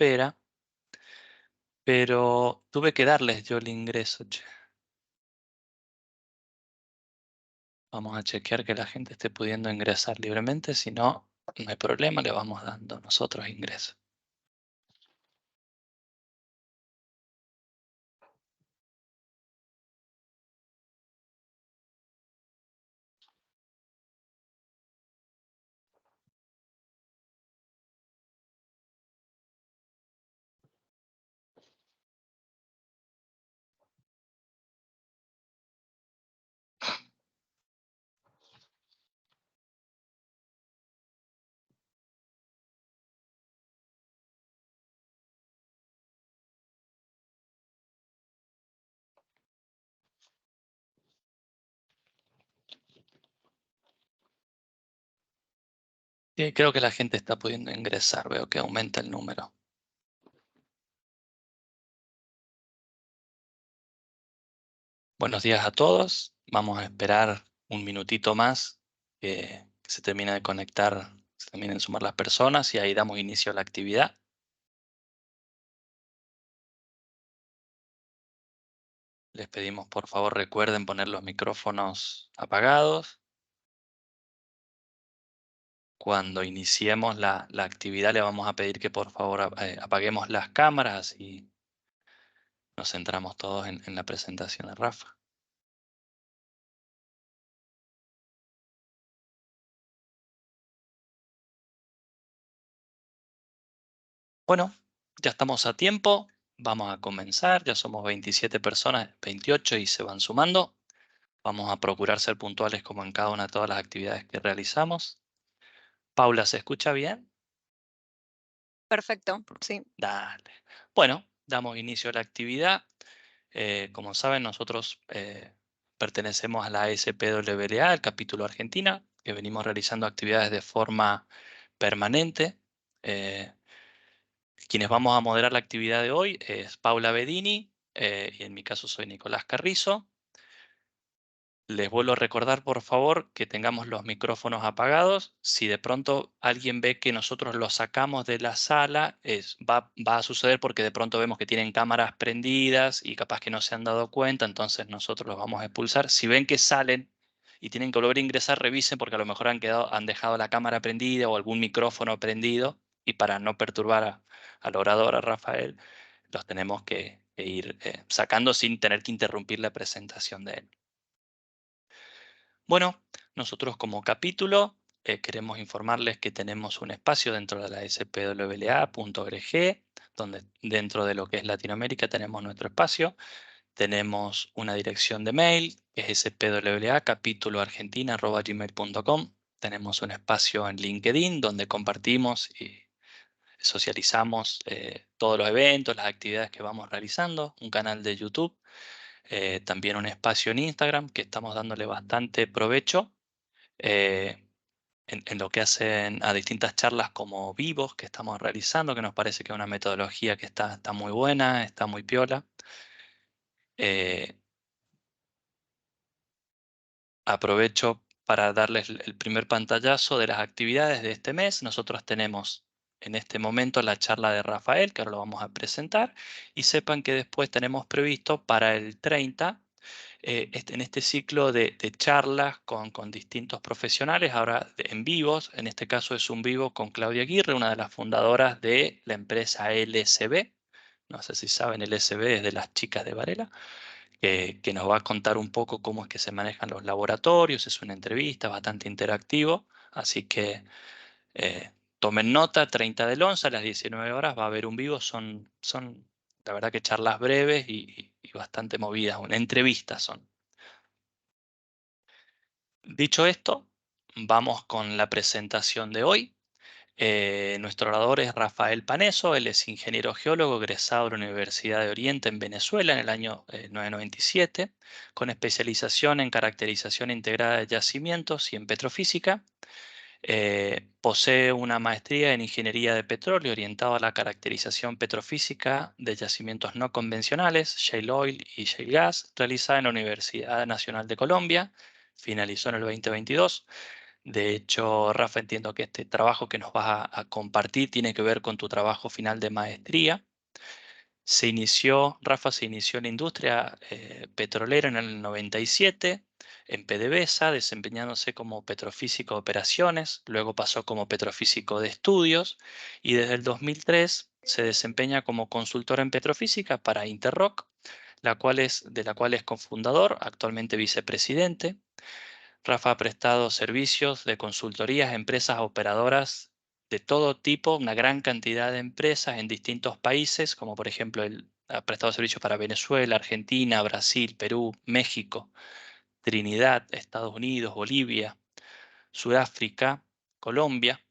espera, pero tuve que darles yo el ingreso, che. Vamos a chequear que la gente esté pudiendo ingresar libremente, si no, no hay problema, le vamos dando nosotros ingreso. Sí, creo que la gente está pudiendo ingresar, veo que aumenta el número. Buenos días a todos. Vamos a esperar un minutito más que se termine de conectar, se terminen de sumar las personas y ahí damos inicio a la actividad. Les pedimos por favor recuerden poner los micrófonos apagados. Cuando iniciemos la actividad le vamos a pedir que por favor apaguemos las cámaras y nos centramos todos en la presentación de Rafa. Bueno, ya estamos a tiempo. Vamos a comenzar. Ya somos 27 personas, 28 y se van sumando. Vamos a procurar ser puntuales como en cada una de todas las actividades que realizamos. Paula, ¿se escucha bien? Perfecto, sí. Dale. Bueno, damos inicio a la actividad. Como saben, nosotros pertenecemos a la SPWA, el capítulo Argentina, que venimos realizando actividades de forma permanente. Quienes vamos a moderar la actividad de hoy es Paula Bedini, y en mi caso soy Nicolás Carrizo. Les vuelvo a recordar, por favor, que tengamos los micrófonos apagados. Si de pronto alguien ve que nosotros los sacamos de la sala, va a suceder porque de pronto vemos que tienen cámaras prendidas y capaz que no se han dado cuenta, entonces nosotros los vamos a expulsar. Si ven que salen y tienen que volver a ingresar, revisen porque a lo mejor han dejado la cámara prendida o algún micrófono prendido y para no perturbar al orador, a Rafael, los tenemos que ir sacando sin tener que interrumpir la presentación de él. Bueno, nosotros como capítulo queremos informarles que tenemos un espacio dentro de la spwla.org, donde dentro de lo que es Latinoamérica tenemos nuestro espacio. Tenemos una dirección de mail, que es spwla@gmail.com. Tenemos un espacio en LinkedIn donde compartimos y socializamos todos los eventos, las actividades que vamos realizando, un canal de YouTube, también un espacio en Instagram que estamos dándole bastante provecho eh, en lo que hacen a distintas charlas como vivos que estamos realizando, que nos parece que es una metodología que está muy buena, está muy piola. Eh, Aprovecho para darles el primer pantallazo de las actividades de este mes. Nosotros tenemos en este momento la charla de Rafael, que ahora lo vamos a presentar, y sepan que después tenemos previsto para el 30 en este ciclo de charlas con distintos profesionales, ahora en vivos, en este caso es un vivo con Claudia Aguirre, una de las fundadoras de la empresa LSB. No sé si saben, LSB es de las chicas de Varela, que nos va a contar un poco cómo es que se manejan los laboratorios. Es una entrevista bastante interactivo, así que tomen nota, 30 del 11 a las 19 horas va a haber un vivo. Son la verdad que charlas breves y bastante movidas, una entrevista son. Dicho esto, vamos con la presentación de hoy. Nuestro orador es Rafael Paneso, él es ingeniero geólogo egresado de la Universidad de Oriente en Venezuela en el año 1997, con especialización en caracterización integrada de yacimientos y en petrofísica. Posee una maestría en ingeniería de petróleo orientada a la caracterización petrofísica de yacimientos no convencionales, shale oil y shale gas, realizada en la Universidad Nacional de Colombia. Finalizó en el 2022. De hecho, Rafa, entiendo que este trabajo que nos vas a compartir tiene que ver con tu trabajo final de maestría. Rafa se inició en la industria petrolera en el 97, en PDVSA, desempeñándose como petrofísico de operaciones, luego pasó como petrofísico de estudios y desde el 2003 se desempeña como consultor en petrofísica para Interroc, de la cual es cofundador, actualmente vicepresidente. Rafa ha prestado servicios de consultorías a empresas operadoras de todo tipo, una gran cantidad de empresas en distintos países, como por ejemplo ha prestado servicios para Venezuela, Argentina, Brasil, Perú, México, Trinidad, Estados Unidos, Bolivia, Sudáfrica, Colombia.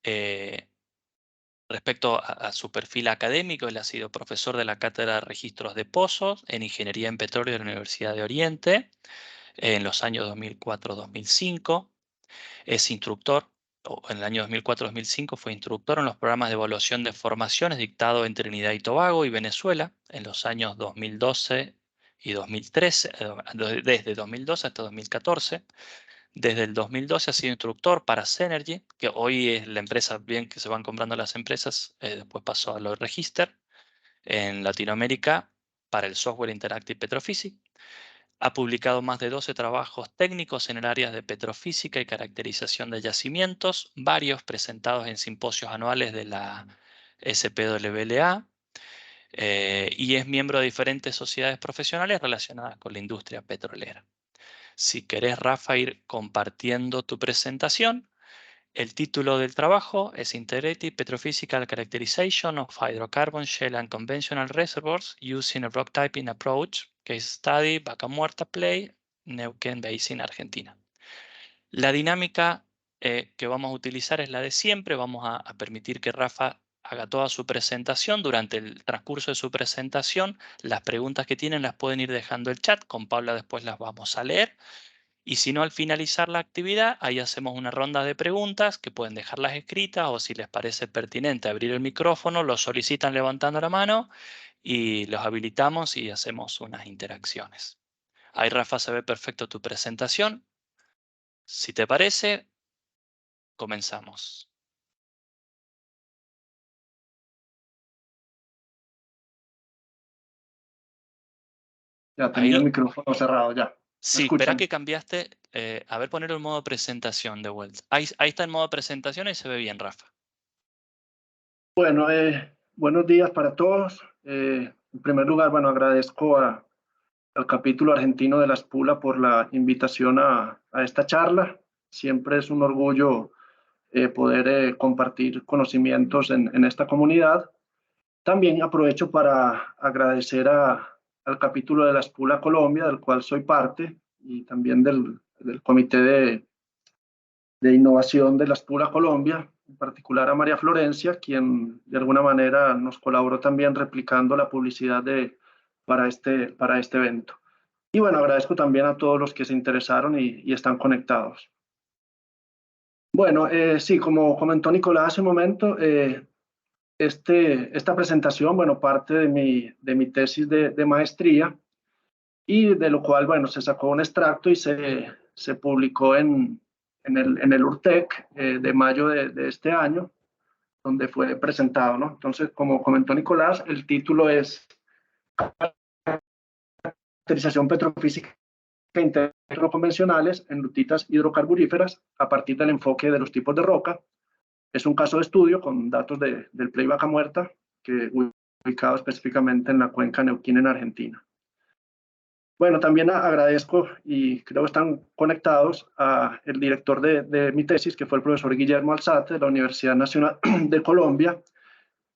Eh, Respecto a su perfil académico, él ha sido profesor de la Cátedra de Registros de Pozos en Ingeniería en Petróleo de la Universidad de Oriente en los años 2004-2005. Es instructor, o en el año 2004-2005 fue instructor en los programas de evaluación de formaciones dictados en Trinidad y Tobago y Venezuela en los años 2012 y 2013, desde 2012 hasta 2014. Desde el 2012 ha sido instructor para Cenergy, que hoy es la empresa bien que se van comprando las empresas, después pasó a los Register en Latinoamérica para el software Interactive Petrophysics. Ha publicado más de 12 trabajos técnicos en el área de petrofísica y caracterización de yacimientos, varios presentados en simposios anuales de la SPWLA, y es miembro de diferentes sociedades profesionales relacionadas con la industria petrolera. Si querés, Rafa, ir compartiendo tu presentación. El título del trabajo es Integrated Petrophysical Characterization of Hydrocarbon Shale and Conventional Reservoirs Using a Rock Typing Approach, Case Study, Vaca Muerta Play, Neuquén Basin, Argentina. La dinámica que vamos a utilizar es la de siempre. Vamos a permitir que Rafa haga toda su presentación. Durante el transcurso de su presentación, las preguntas que tienen las pueden ir dejando el chat. Con Paula después las vamos a leer. Y si no, al finalizar la actividad, ahí hacemos una ronda de preguntas que pueden dejarlas escritas o si les parece pertinente abrir el micrófono, lo solicitan levantando la mano y los habilitamos y hacemos unas interacciones. Ahí, Rafa, se ve perfecto tu presentación. Si te parece, comenzamos. Ya tenía el Ahí, micrófono cerrado, ya. ¿Me sí, espera escuchan? que cambiaste. A ver, poner el modo presentación de vuelta. Ahí está el modo presentación y se ve bien, Rafa. Bueno, buenos días para todos. En primer lugar, bueno, agradezco al capítulo argentino de la SPULA por la invitación a esta charla. Siempre es un orgullo poder compartir conocimientos en esta comunidad. También aprovecho para agradecer al capítulo de la SPULA Colombia, del cual soy parte, y también del comité de innovación de la SPULA Colombia, en particular a María Florencia, quien de alguna manera nos colaboró también replicando la publicidad para este evento. Y bueno, agradezco también a todos los que se interesaron y están conectados. Bueno, sí, como comentó Nicolás hace un momento, esta presentación, bueno, parte de mi tesis de maestría y de lo cual, bueno, se sacó un extracto y se publicó en el URTEC de mayo de este año, donde fue presentado, ¿no? Entonces, como comentó Nicolás, el título es Caracterización petrofísica interconvencionales en lutitas hidrocarburíferas a partir del enfoque de los tipos de roca. Es un caso de estudio con datos del Play Vaca Muerta, que ubicado específicamente en la cuenca Neuquén en Argentina. Bueno, también agradezco y creo que están conectados a el director de mi tesis, que fue el profesor Guillermo Alzate de la Universidad Nacional de Colombia,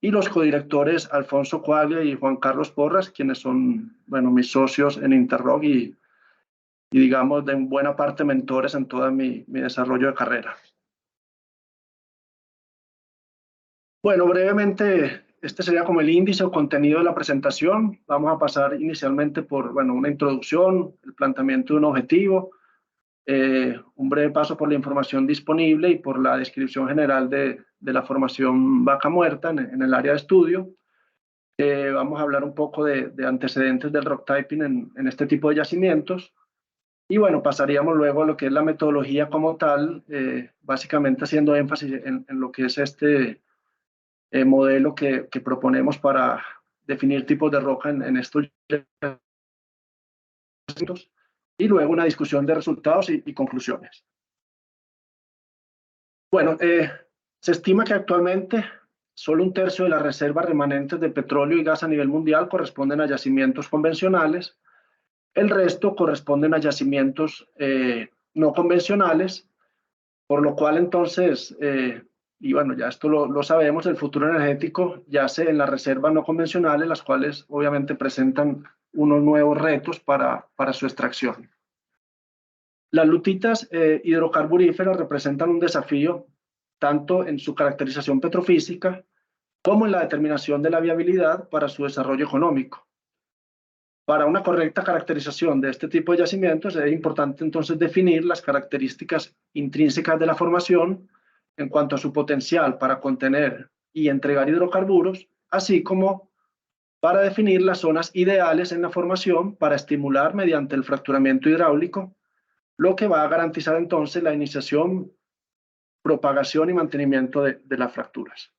y los codirectores Alfonso Coaglia y Juan Carlos Porras, quienes son, bueno, mis socios en Interroc y digamos, de buena parte mentores en todo mi desarrollo de carrera. Bueno, brevemente, este sería como el índice o contenido de la presentación. Vamos a pasar inicialmente por, bueno, una introducción, el planteamiento de un objetivo, un breve paso por la información disponible y por la descripción general de la formación Vaca Muerta en el área de estudio. Vamos a hablar un poco de antecedentes del rock typing en este tipo de yacimientos. Y bueno, pasaríamos luego a lo que es la metodología como tal, básicamente haciendo énfasis en lo que es este modelo que proponemos para definir tipos de roca en estos yacimientos, y luego una discusión de resultados y conclusiones. Bueno, se estima que actualmente solo un tercio de las reservas remanentes de petróleo y gas a nivel mundial corresponden a yacimientos convencionales. El resto corresponden a yacimientos no convencionales, por lo cual entonces, y bueno, ya esto lo sabemos, el futuro energético yace en las reservas no convencionales, las cuales obviamente presentan unos nuevos retos para su extracción. Las lutitas hidrocarburíferas representan un desafío tanto en su caracterización petrofísica como en la determinación de la viabilidad para su desarrollo económico. Para una correcta caracterización de este tipo de yacimientos es importante entonces definir las características intrínsecas de la formación en cuanto a su potencial para contener y entregar hidrocarburos, así como para definir las zonas ideales en la formación para estimular mediante el fracturamiento hidráulico, lo que va a garantizar entonces la iniciación, propagación y mantenimiento de las fracturas.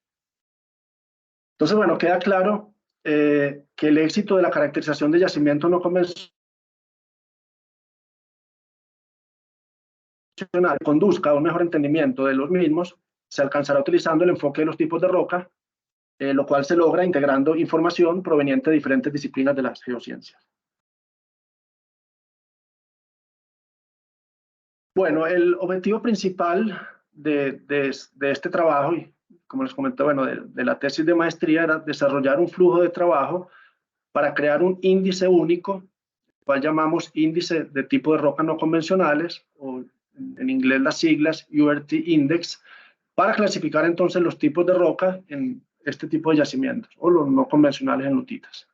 Entonces, bueno, queda claro que el éxito de la caracterización de yacimientos no convencionales conduzca a un mejor entendimiento de los mismos, se alcanzará utilizando el enfoque de los tipos de roca, lo cual se logra integrando información proveniente de diferentes disciplinas de las geociencias. Bueno, el objetivo principal de este trabajo, y como les comenté, bueno, de la tesis de maestría, era desarrollar un flujo de trabajo para crear un índice único, cual llamamos índice de tipo de roca no convencionales, o en inglés las siglas URT Index, para clasificar entonces los tipos de roca en este tipo de yacimientos, o los no convencionales en lutitas.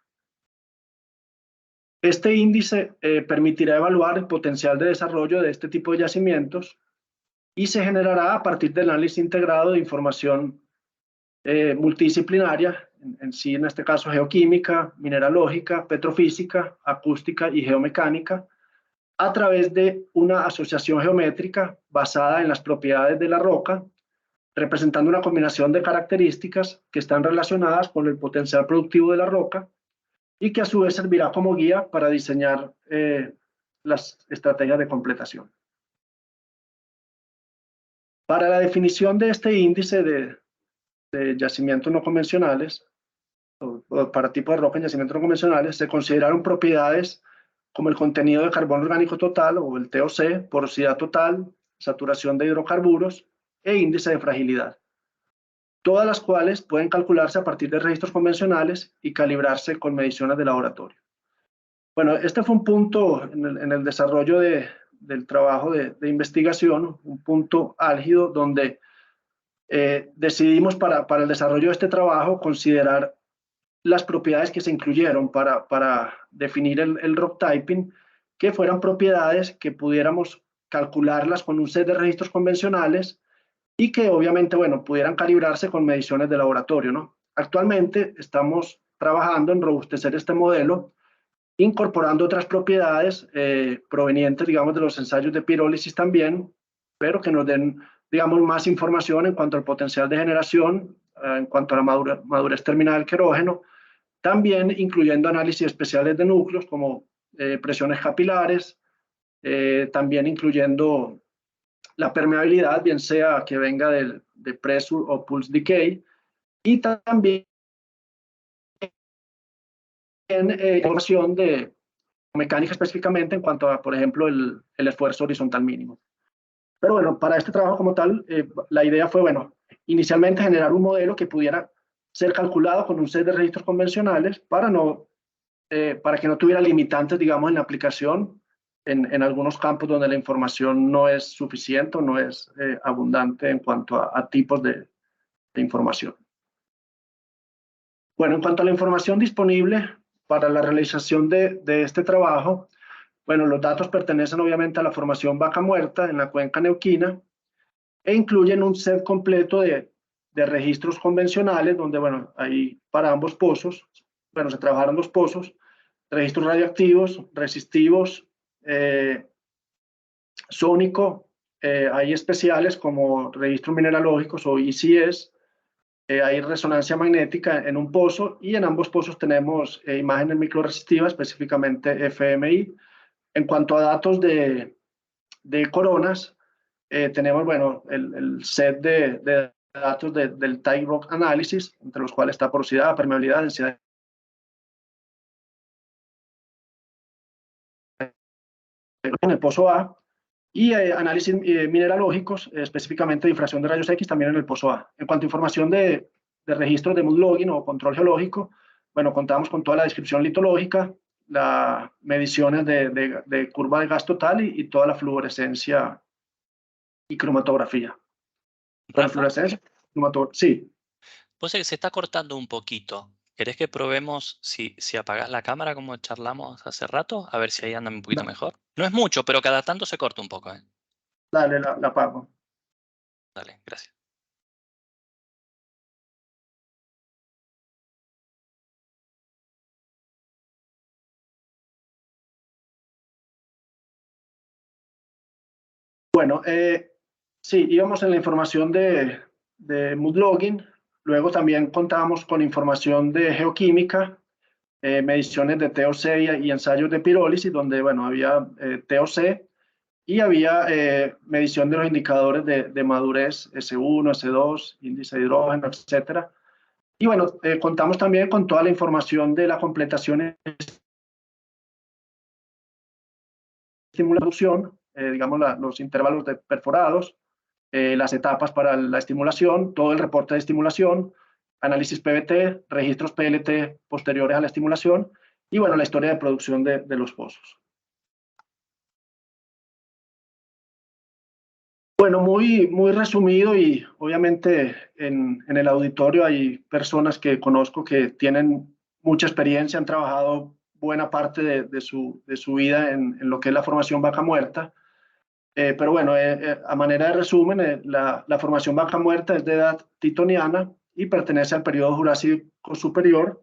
Este índice permitirá evaluar el potencial de desarrollo de este tipo de yacimientos y se generará a partir del análisis integrado de información multidisciplinaria, en este caso geoquímica, mineralógica, petrofísica, acústica y geomecánica, a través de una asociación geométrica basada en las propiedades de la roca, representando una combinación de características que están relacionadas con el potencial productivo de la roca y que a su vez servirá como guía para diseñar las estrategias de completación. Para la definición de este índice de yacimientos no convencionales, o para tipos de roca en yacimientos no convencionales, se consideraron propiedades como el contenido de carbono orgánico total, o el TOC, porosidad total, saturación de hidrocarburos e índice de fragilidad, todas las cuales pueden calcularse a partir de registros convencionales y calibrarse con mediciones de laboratorio. Bueno, este fue un punto en el desarrollo del trabajo de investigación, un punto álgido donde decidimos para el desarrollo de este trabajo considerar las propiedades que se incluyeron para definir el rock typing, que fueran propiedades que pudiéramos calcularlas con un set de registros convencionales y que obviamente, bueno, pudieran calibrarse con mediciones de laboratorio, ¿no? Actualmente estamos trabajando en robustecer este modelo, incorporando otras propiedades provenientes, digamos, de los ensayos de pirólisis también, pero que nos den, digamos, más información en cuanto al potencial de generación, en cuanto a la madurez terminal del querógeno, también incluyendo análisis especiales de núcleos como presiones capilares, también incluyendo la permeabilidad, bien sea que venga de pressure o pulse decay, y también información de mecánica específicamente en cuanto a, por ejemplo, el esfuerzo horizontal mínimo. Pero bueno, para este trabajo como tal, la idea fue, bueno, inicialmente generar un modelo que pudiera ser calculado con un set de registros convencionales para que no tuviera limitantes, digamos, en la aplicación en algunos campos donde la información no es suficiente o no es abundante en cuanto a tipos de información. Bueno, en cuanto a la información disponible para la realización de este trabajo, bueno, los datos pertenecen obviamente a la formación Vaca Muerta en la cuenca neuquina e incluyen un set completo de registros convencionales donde, bueno, ahí para ambos pozos, bueno, se trabajaron dos pozos, registros radioactivos, resistivos, sónico, hay especiales como registros mineralógicos o ECS, hay resonancia magnética en un pozo y en ambos pozos tenemos imágenes microresistivas, específicamente FMI. En cuanto a datos de coronas, tenemos bueno, el set de datos del Type Rock Analysis, entre los cuales está porosidad, permeabilidad, densidad en el pozo A, y análisis mineralógicos, específicamente difracción de rayos X, también en el pozo A. En cuanto a información de registros de mood logging o control geológico, bueno, contamos con toda la descripción litológica, las mediciones de curva de gas total y toda la fluorescencia y cromatografía. Bueno, Rafa, fluorescencia, sí. vos sé que se está cortando un poquito. ¿Querés que probemos si apagás la cámara como charlamos hace rato? A ver si ahí anda un poquito mejor. No es mucho, pero cada tanto se corta un poco, ¿eh? Dale, la apago. Dale, gracias. Bueno, sí, íbamos en la información de mood logging, luego también contábamos con información de geoquímica, mediciones de TOC y ensayos de pirólisis, donde bueno, había TOC y había medición de los indicadores de madurez S1, S2, índice de hidrógeno, etcétera. Y bueno, contamos también con toda la información de la completación y estimulación, digamos los intervalos de perforados, las etapas para la estimulación, todo el reporte de estimulación, análisis PBT, registros PLT posteriores a la estimulación y bueno, la historia de producción de los pozos. Bueno, muy resumido y obviamente en el auditorio hay personas que conozco que tienen mucha experiencia, han trabajado buena parte de su vida en lo que es la formación vaca muerta. Pero bueno, a manera de resumen, la formación vaca muerta es de edad titoniana y pertenece al periodo Jurásico Superior.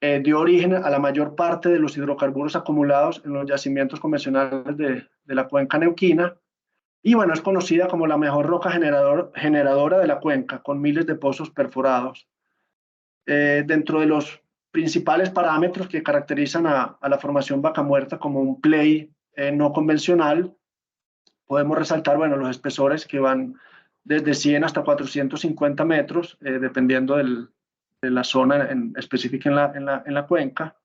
Dio origen a la mayor parte de los hidrocarburos acumulados en los yacimientos convencionales de la cuenca neuquina. Y bueno, es conocida como la mejor roca generadora de la cuenca, con miles de pozos perforados. Dentro de los principales parámetros que caracterizan a la formación vaca muerta como un play no convencional, podemos resaltar bueno, los espesores que van desde 100 hasta 450 metros, dependiendo de la zona específica en la cuenca.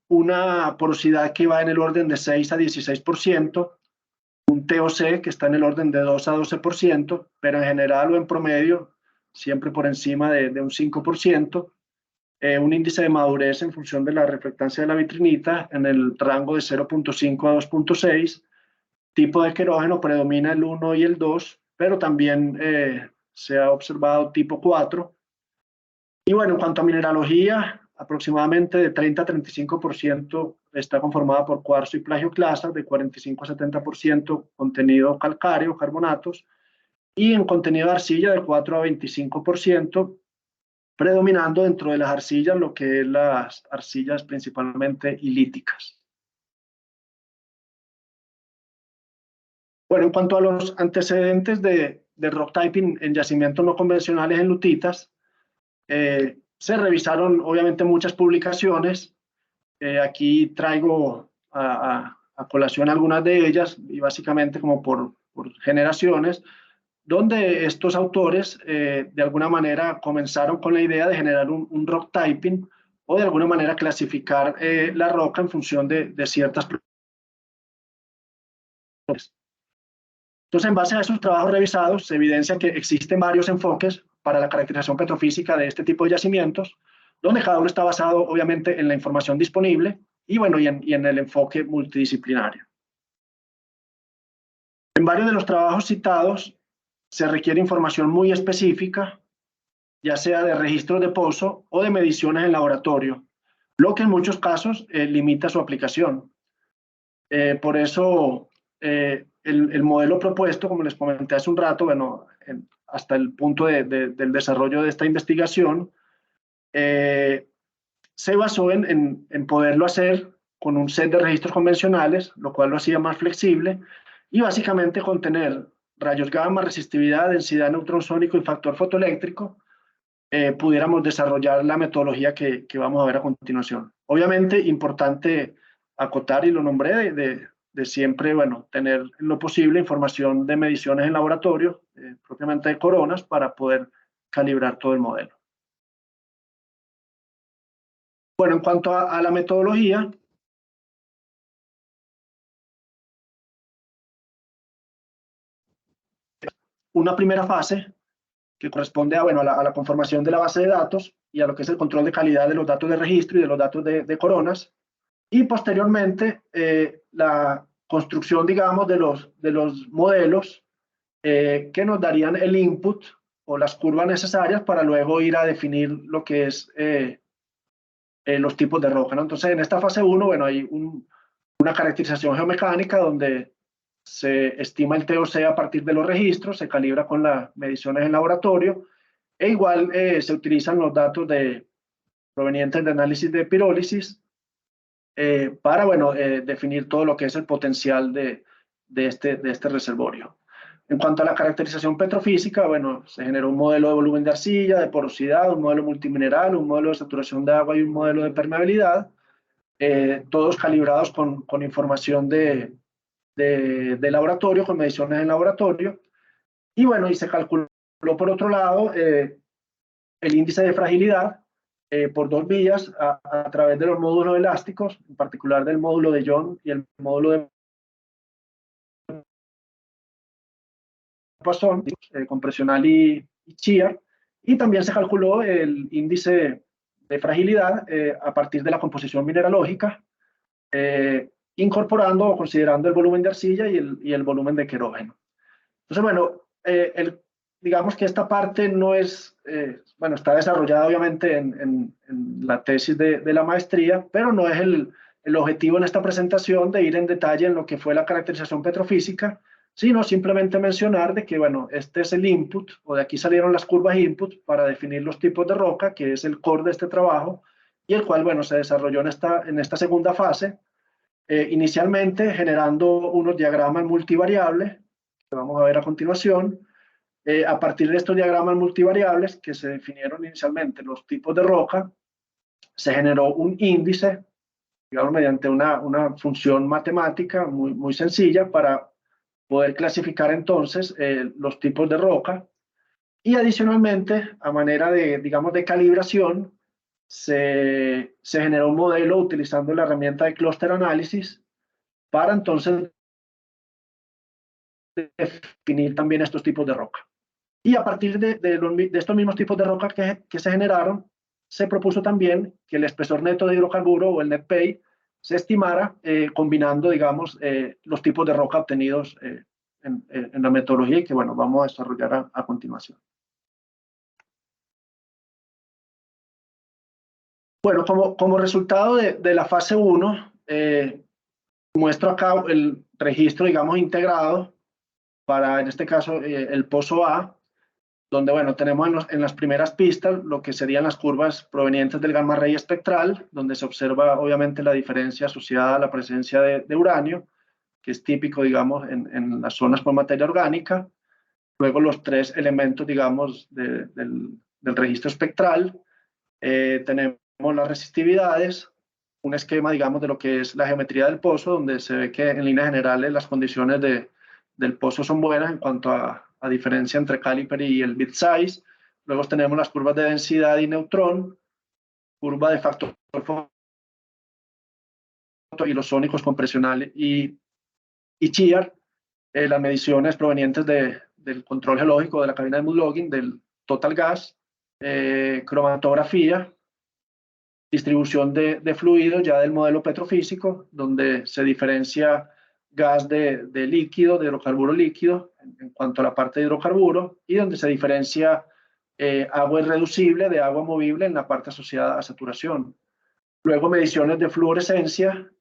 Una porosidad que va en el orden de 6 a 16%, un TOC que está en el orden de 2 a 12%, pero en general o en promedio siempre por encima de un 5%, un índice de madurez en función de la reflectancia de la vitrinita en el rango de 0.5 a 2.6, tipo de querógeno predomina el 1 y el 2, pero también se ha observado tipo 4. Y bueno, en cuanto a mineralogía, aproximadamente de 30 a 35% está conformada por cuarzo y plagioclasa, de 45 a 70% contenido calcáreo, carbonatos, y en contenido de arcilla de 4 a 25%, predominando dentro de las arcillas lo que es las arcillas principalmente ilíticas. Bueno, en cuanto a los antecedentes de rock typing en yacimientos no convencionales en lutitas, se revisaron obviamente muchas publicaciones. Aquí traigo a colación algunas de ellas y básicamente como por generaciones, donde estos autores de alguna manera comenzaron con la idea de generar un rock typing o de alguna manera clasificar la roca en función de ciertas. Entonces, en base a esos trabajos revisados, se evidencia que existen varios enfoques para la caracterización petrofísica de este tipo de yacimientos, donde cada uno está basado, obviamente, en la información disponible y, bueno, y en el enfoque multidisciplinario. En varios de los trabajos citados, se requiere información muy específica, ya sea de registros de pozo o de mediciones en laboratorio, lo que en muchos casos limita su aplicación. Por eso, el modelo propuesto, como les comenté hace un rato, bueno, hasta el punto del desarrollo de esta investigación, se basó en poderlo hacer con un set de registros convencionales, lo cual lo hacía más flexible, y básicamente con tener rayos gamma, resistividad, densidad neutron-sónico y factor fotoeléctrico, pudiéramos desarrollar la metodología que vamos a ver a continuación. Obviamente, importante acotar, y lo nombré, de siempre, bueno, tener en lo posible información de mediciones en laboratorio, propiamente de coronas, para poder calibrar todo el modelo. Bueno, en cuanto a la metodología, una primera fase que corresponde a, bueno, a la conformación de la base de datos y a lo que es el control de calidad de los datos de registro y de los datos de coronas, y posteriormente la construcción, digamos, de los modelos que nos darían el input o las curvas necesarias para luego ir a definir lo que es los tipos de roca, ¿no? Entonces, en esta fase 1, bueno, hay una caracterización geomecánica donde se estima el TOC a partir de los registros, se calibra con las mediciones en laboratorio, e igual se utilizan los datos provenientes de análisis de pirólisis para, bueno, definir todo lo que es el potencial de este reservorio. En cuanto a la caracterización petrofísica, bueno, se generó un modelo de volumen de arcilla, de porosidad, un modelo multimineral, un modelo de saturación de agua y un modelo de permeabilidad, todos calibrados con información de laboratorio, con mediciones en laboratorio. Y bueno, y se calculó por otro lado el índice de fragilidad por dos vías a través de los módulos elásticos, en particular del módulo de Young y el módulo de Poisson, compresional y shear, y también se calculó el índice de fragilidad a partir de la composición mineralógica, incorporando o considerando el volumen de arcilla y el volumen de querógeno. Entonces, bueno, digamos que esta parte no es, bueno, está desarrollada obviamente en la tesis de la maestría, pero no es el objetivo en esta presentación de ir en detalle en lo que fue la caracterización petrofísica, sino simplemente mencionar de que, bueno, este es el input, o de aquí salieron las curvas input para definir los tipos de roca, que es el core de este trabajo, y el cual, bueno, se desarrolló en esta segunda fase, inicialmente generando unos diagramas multivariables, que vamos a ver a continuación. A partir de estos diagramas multivariables que se definieron inicialmente los tipos de roca, se generó un índice, digamos, mediante una función matemática muy sencilla para poder clasificar entonces los tipos de roca, y adicionalmente, a manera de, digamos, de calibración, se generó un modelo utilizando la herramienta de cluster análisis para entonces definir también estos tipos de roca. Y a partir de estos mismos tipos de roca que se generaron, se propuso también que el espesor neto de hidrocarburo o el net pay se estimara combinando, digamos, los tipos de roca obtenidos en la metodología, y que, bueno, vamos a desarrollar a continuación. Bueno, como resultado de la fase 1, muestro acá el registro, digamos, integrado para, en este caso, el pozo A, donde, bueno, tenemos en las primeras pistas lo que serían las curvas provenientes del gamma ray espectral, donde se observa obviamente la diferencia asociada a la presencia de uranio, que es típico, digamos, en las zonas con materia orgánica. Luego los tres elementos, digamos, del registro espectral. Tenemos las resistividades, un esquema, digamos, de lo que es la geometría del pozo, donde se ve que en líneas generales las condiciones del pozo son buenas en cuanto a diferencia entre caliper y el bit size. Luego tenemos las curvas de densidad y neutrón, curva de factor y los sónicos compresionales y shear, las mediciones provenientes del control geológico de la cabina de mood logging, del total gas, cromatografía, distribución de fluidos ya del modelo petrofísico, donde se diferencia gas de líquido, de hidrocarburo líquido, en cuanto a la parte de hidrocarburo, y donde se diferencia agua irreducible de agua movible en la parte asociada a saturación. Luego mediciones de fluorescencia,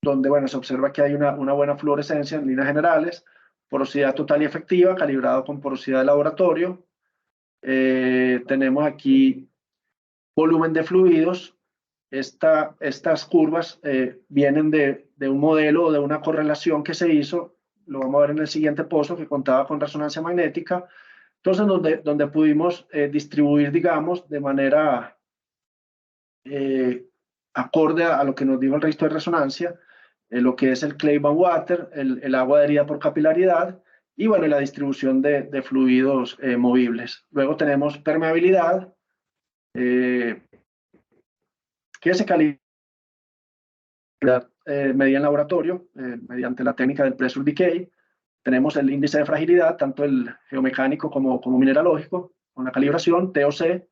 donde, bueno, se observa que hay una buena fluorescencia en líneas generales, porosidad total y efectiva, calibrado con porosidad de laboratorio. Tenemos aquí volumen de fluidos, estas curvas vienen de un modelo o de una correlación que se hizo, lo vamos a ver en el siguiente pozo, que contaba con resonancia magnética. Entonces, donde pudimos distribuir, digamos, de manera acorde a lo que nos dijo el registro de resonancia, lo que es el clay van water, el agua adherida por capilaridad, y bueno, la distribución de fluidos movibles. Luego tenemos permeabilidad, que se califica medida en laboratorio, mediante la técnica del pressure decay. Tenemos el índice de fragilidad, tanto el geomecánico como mineralógico, con la calibración, TOC,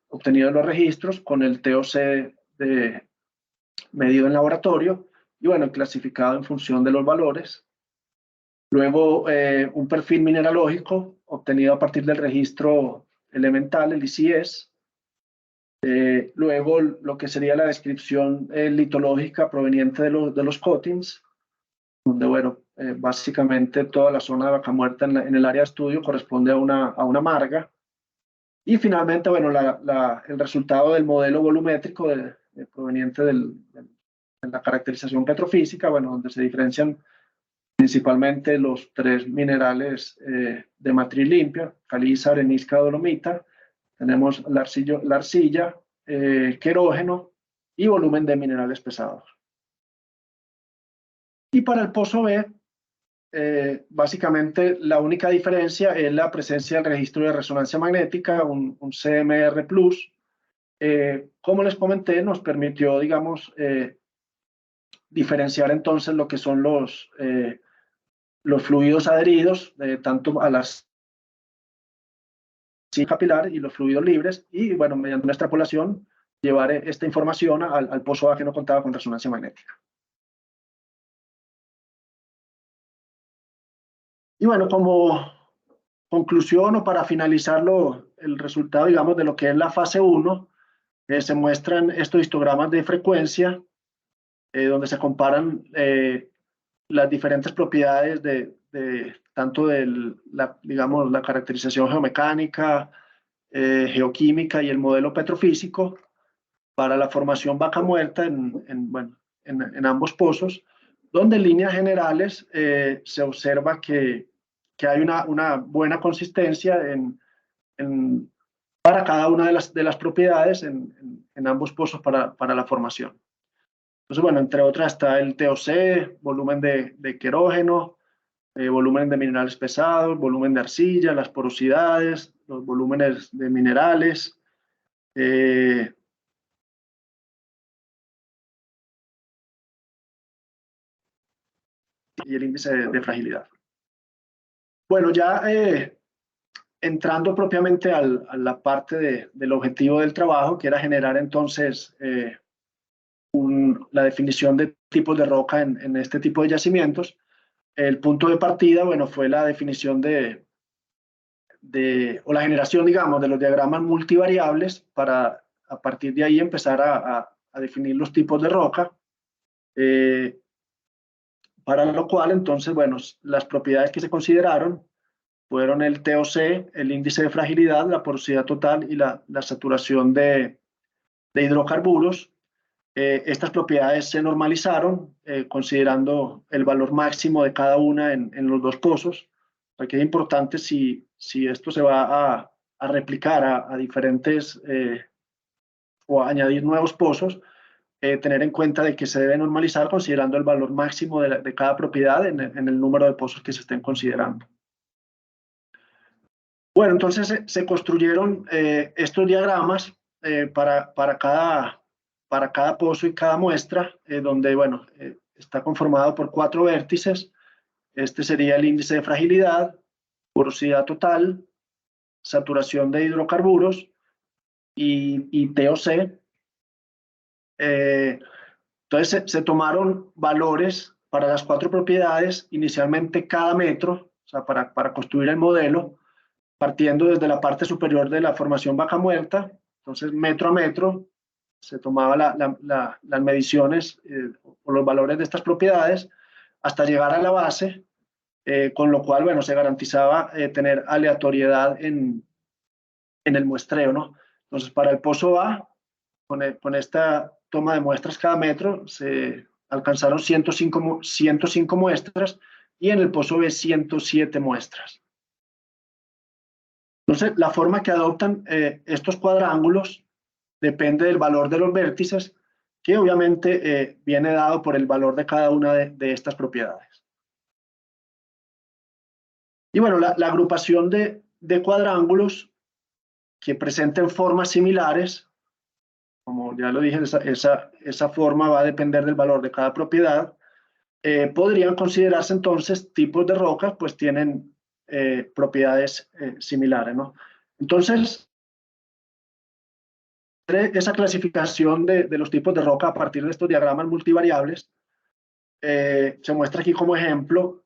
obtenido en los registros, con el TOC medido en laboratorio, y bueno, clasificado en función de los valores. Luego, un perfil mineralógico obtenido a partir del registro elemental, el ICS. Luego, lo que sería la descripción litológica proveniente de los coatings, donde, bueno, básicamente toda la zona de vaca muerta en el área de estudio corresponde a una marga. Y finalmente, bueno, el resultado del modelo volumétrico proveniente de la caracterización petrofísica, bueno, donde se diferencian principalmente los tres minerales de matriz limpia, caliza, arenisca, dolomita. Tenemos la arcilla, querógeno y volumen de minerales pesados. Y para el pozo B, básicamente la única diferencia es la presencia del registro de resonancia magnética, un CMR+. Como les comenté, nos permitió, digamos, diferenciar entonces lo que son los fluidos adheridos, tanto a las capilar y los fluidos libres, y bueno, mediante una extrapolación, llevar esta información al pozo A que no contaba con resonancia magnética. Y bueno, como conclusión o para finalizarlo, el resultado, digamos, de lo que es la fase 1, se muestran estos histogramas de frecuencia, donde se comparan las diferentes propiedades tanto de digamos, la caracterización geomecánica, geoquímica y el modelo petrofísico para la formación vaca muerta en ambos pozos, donde en líneas generales se observa que hay una buena consistencia para cada una de las propiedades en ambos pozos para la formación. Entonces, bueno, entre otras está el TOC, volumen de querógeno, volumen de minerales pesados, volumen de arcilla, las porosidades, los volúmenes de minerales, y el índice de fragilidad. Bueno, ya entrando propiamente a la parte del objetivo del trabajo, que era generar entonces la definición de tipos de roca en este tipo de yacimientos. El punto de partida, bueno, fue la definición o la generación, digamos, de los diagramas multivariables para a partir de ahí empezar a definir los tipos de roca, para lo cual entonces, bueno, las propiedades que se consideraron fueron el TOC, el índice de fragilidad, la porosidad total y la saturación de hidrocarburos. Estas propiedades se normalizaron considerando el valor máximo de cada una en los dos pozos. Aquí es importante si esto se va a replicar a diferentes o a añadir nuevos pozos, tener en cuenta de que se debe normalizar considerando el valor máximo de cada propiedad en el número de pozos que se estén considerando. Bueno, entonces se construyeron estos diagramas para cada pozo y cada muestra, donde, bueno, está conformado por 4 vértices. Este sería el índice de fragilidad, porosidad total, saturación de hidrocarburos y TOC. Entonces se tomaron valores para las 4 propiedades, inicialmente cada metro, o sea, para construir el modelo, partiendo desde la parte superior de la formación vaca muerta. Entonces, metro a metro, se tomaba las mediciones o los valores de estas propiedades hasta llegar a la base, con lo cual, bueno, se garantizaba tener aleatoriedad en el muestreo, ¿no? Entonces, para el pozo A, con esta toma de muestras cada metro se alcanzaron 105 muestras y en el pozo B 107 muestras. Entonces, la forma que adoptan estos cuadrángulos depende del valor de los vértices, que obviamente viene dado por el valor de cada una de estas propiedades. Y bueno, la agrupación de cuadrángulos que presenten formas similares, como ya lo dije, esa forma va a depender del valor de cada propiedad, podrían considerarse entonces tipos de rocas, pues tienen propiedades similares, ¿no? Entonces, esa clasificación de los tipos de roca a partir de estos diagramas multivariables se muestra aquí como ejemplo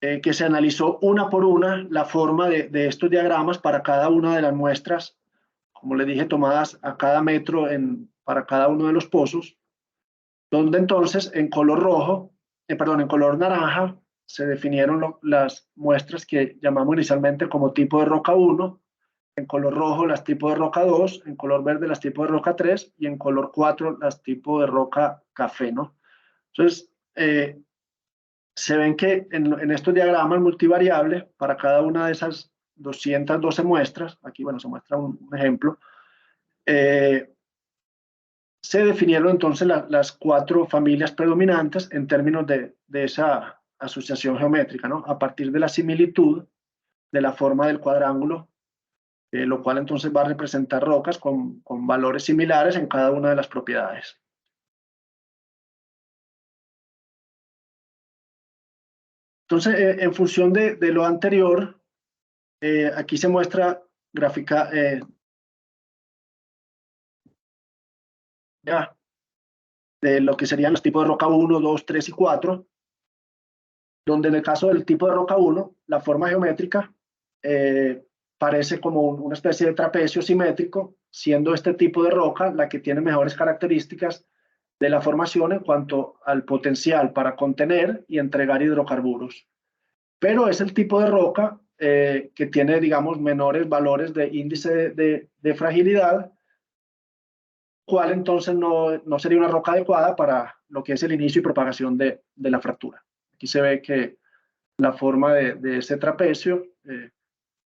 que se analizó una por una la forma de estos diagramas para cada una de las muestras, como les dije, tomadas a cada metro para cada uno de los pozos, donde entonces en color rojo, perdón, en color naranja, se definieron las muestras que llamamos inicialmente como tipo de roca 1, en color rojo las tipos de roca 2, en color verde las tipos de roca 3 y en color 4 las tipos de roca café, ¿no? Entonces, se ven que en estos diagramas multivariables, para cada una de esas 212 muestras, aquí bueno, se muestra un ejemplo, se definieron entonces las 4 familias predominantes en términos de esa asociación geométrica, ¿no? A partir de la similitud de la forma del cuadrángulo, lo cual entonces va a representar rocas con valores similares en cada una de las propiedades. Entonces, en función de lo anterior, aquí se muestra gráfica de lo que serían los tipos de roca 1, 2, 3 y 4, donde en el caso del tipo de roca 1, la forma geométrica parece como una especie de trapecio simétrico, siendo este tipo de roca la que tiene mejores características de la formación en cuanto al potencial para contener y entregar hidrocarburos. Pero es el tipo de roca que tiene, digamos, menores valores de índice de fragilidad, cual entonces no sería una roca adecuada para lo que es el inicio y propagación de la fractura. Aquí se ve que la forma de ese trapecio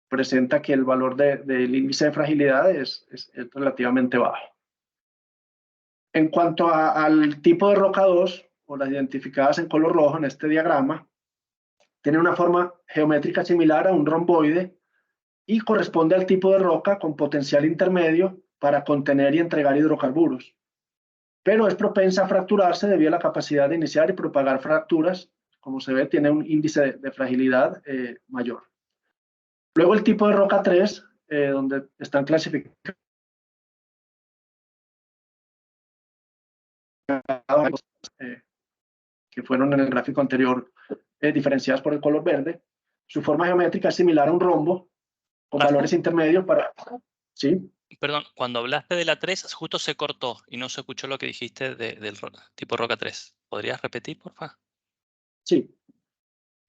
presenta que el valor del índice de fragilidad es relativamente bajo. En cuanto al tipo de roca 2, o las identificadas en color rojo en este diagrama, tiene una forma geométrica similar a un romboide y corresponde al tipo de roca con potencial intermedio para contener y entregar hidrocarburos, pero es propensa a fracturarse debido a la capacidad de iniciar y propagar fracturas. Como se ve, tiene un índice de fragilidad mayor. Luego el tipo de roca 3, donde están clasificados que fueron en el gráfico anterior diferenciadas por el color verde. Su forma geométrica es similar a un rombo con valores intermedios para... ¿Sí? Perdón, cuando hablaste de la 3, justo se cortó y no se escuchó lo que dijiste del tipo roca 3. ¿Podrías repetir, por favor? Sí.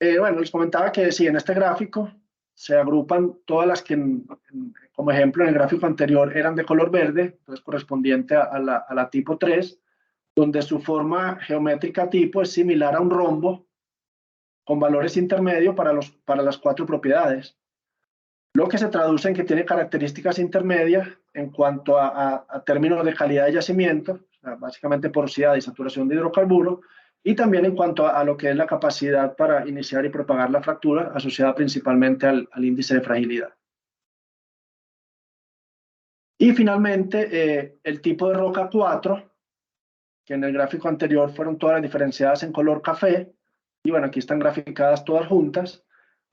Bueno, les comentaba que sí, en este gráfico se agrupan todas las que, como ejemplo, en el gráfico anterior eran de color verde, entonces correspondiente a la tipo 3, donde su forma geométrica tipo es similar a un rombo con valores intermedios para las 4 propiedades, lo que se traduce en que tiene características intermedias en cuanto a términos de calidad de yacimiento, o sea, básicamente porosidad y saturación de hidrocarburos, y también en cuanto a lo que es la capacidad para iniciar y propagar la fractura, asociada principalmente al índice de fragilidad. Y finalmente, el tipo de roca 4, que en el gráfico anterior fueron todas diferenciadas en color café, y bueno, aquí están graficadas todas juntas.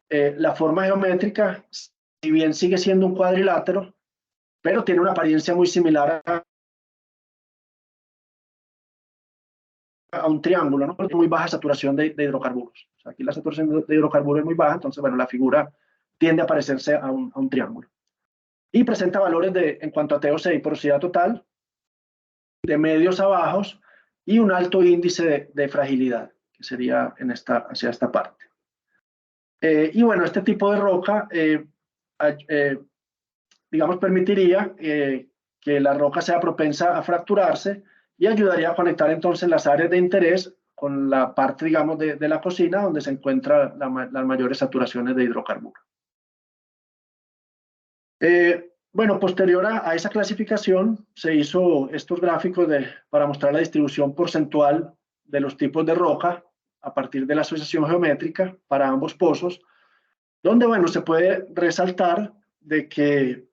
La forma geométrica, si bien sigue siendo un cuadrilátero, pero tiene una apariencia muy similar a un triángulo, ¿no? Muy baja saturación de hidrocarburos. O sea, aquí la saturación de hidrocarburos es muy baja, entonces, bueno, la figura tiende a parecerse a un triángulo. Y presenta valores en cuanto a TOC y porosidad total, de medios a bajos, y un alto índice de fragilidad, que sería hacia esta parte. Y bueno, este tipo de roca, digamos, permitiría que la roca sea propensa a fracturarse y ayudaría a conectar entonces las áreas de interés con la parte, digamos, de la cocina donde se encuentran las mayores saturaciones de hidrocarburos. Bueno, posterior a esa clasificación, se hizo estos gráficos para mostrar la distribución porcentual de los tipos de roca a partir de la asociación geométrica para ambos pozos, donde, bueno, se puede resaltar de que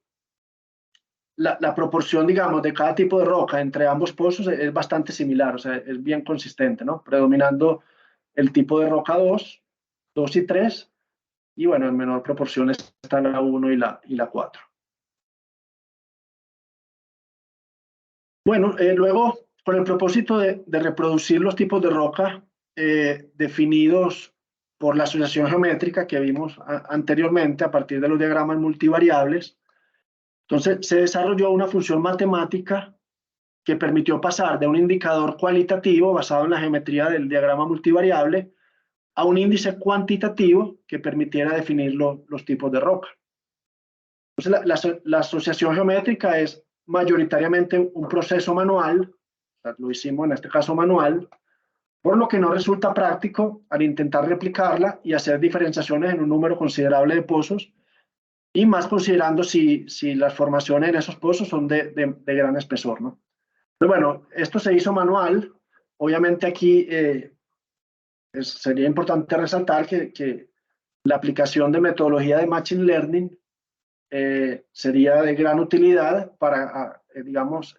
la proporción, digamos, de cada tipo de roca entre ambos pozos es bastante similar, o sea, es bien consistente, ¿no? Predominando el tipo de roca 2 y 3, y bueno, en menor proporción está la 1 y la 4. Bueno, luego, con el propósito de reproducir los tipos de roca definidos por la asociación geométrica que vimos anteriormente a partir de los diagramas multivariables, entonces se desarrolló una función matemática que permitió pasar de un indicador cualitativo basado en la geometría del diagrama multivariable a un índice cuantitativo que permitiera definir los tipos de roca. Entonces, la asociación geométrica es mayoritariamente un proceso manual, o sea, lo hicimos en este caso manual, por lo que no resulta práctico al intentar replicarla y hacer diferenciaciones en un número considerable de pozos, y más considerando si las formaciones en esos pozos son de gran espesor, ¿no? Pero bueno, esto se hizo manual. Obviamente aquí sería importante resaltar que la aplicación de metodología de Machine Learning sería de gran utilidad para, digamos,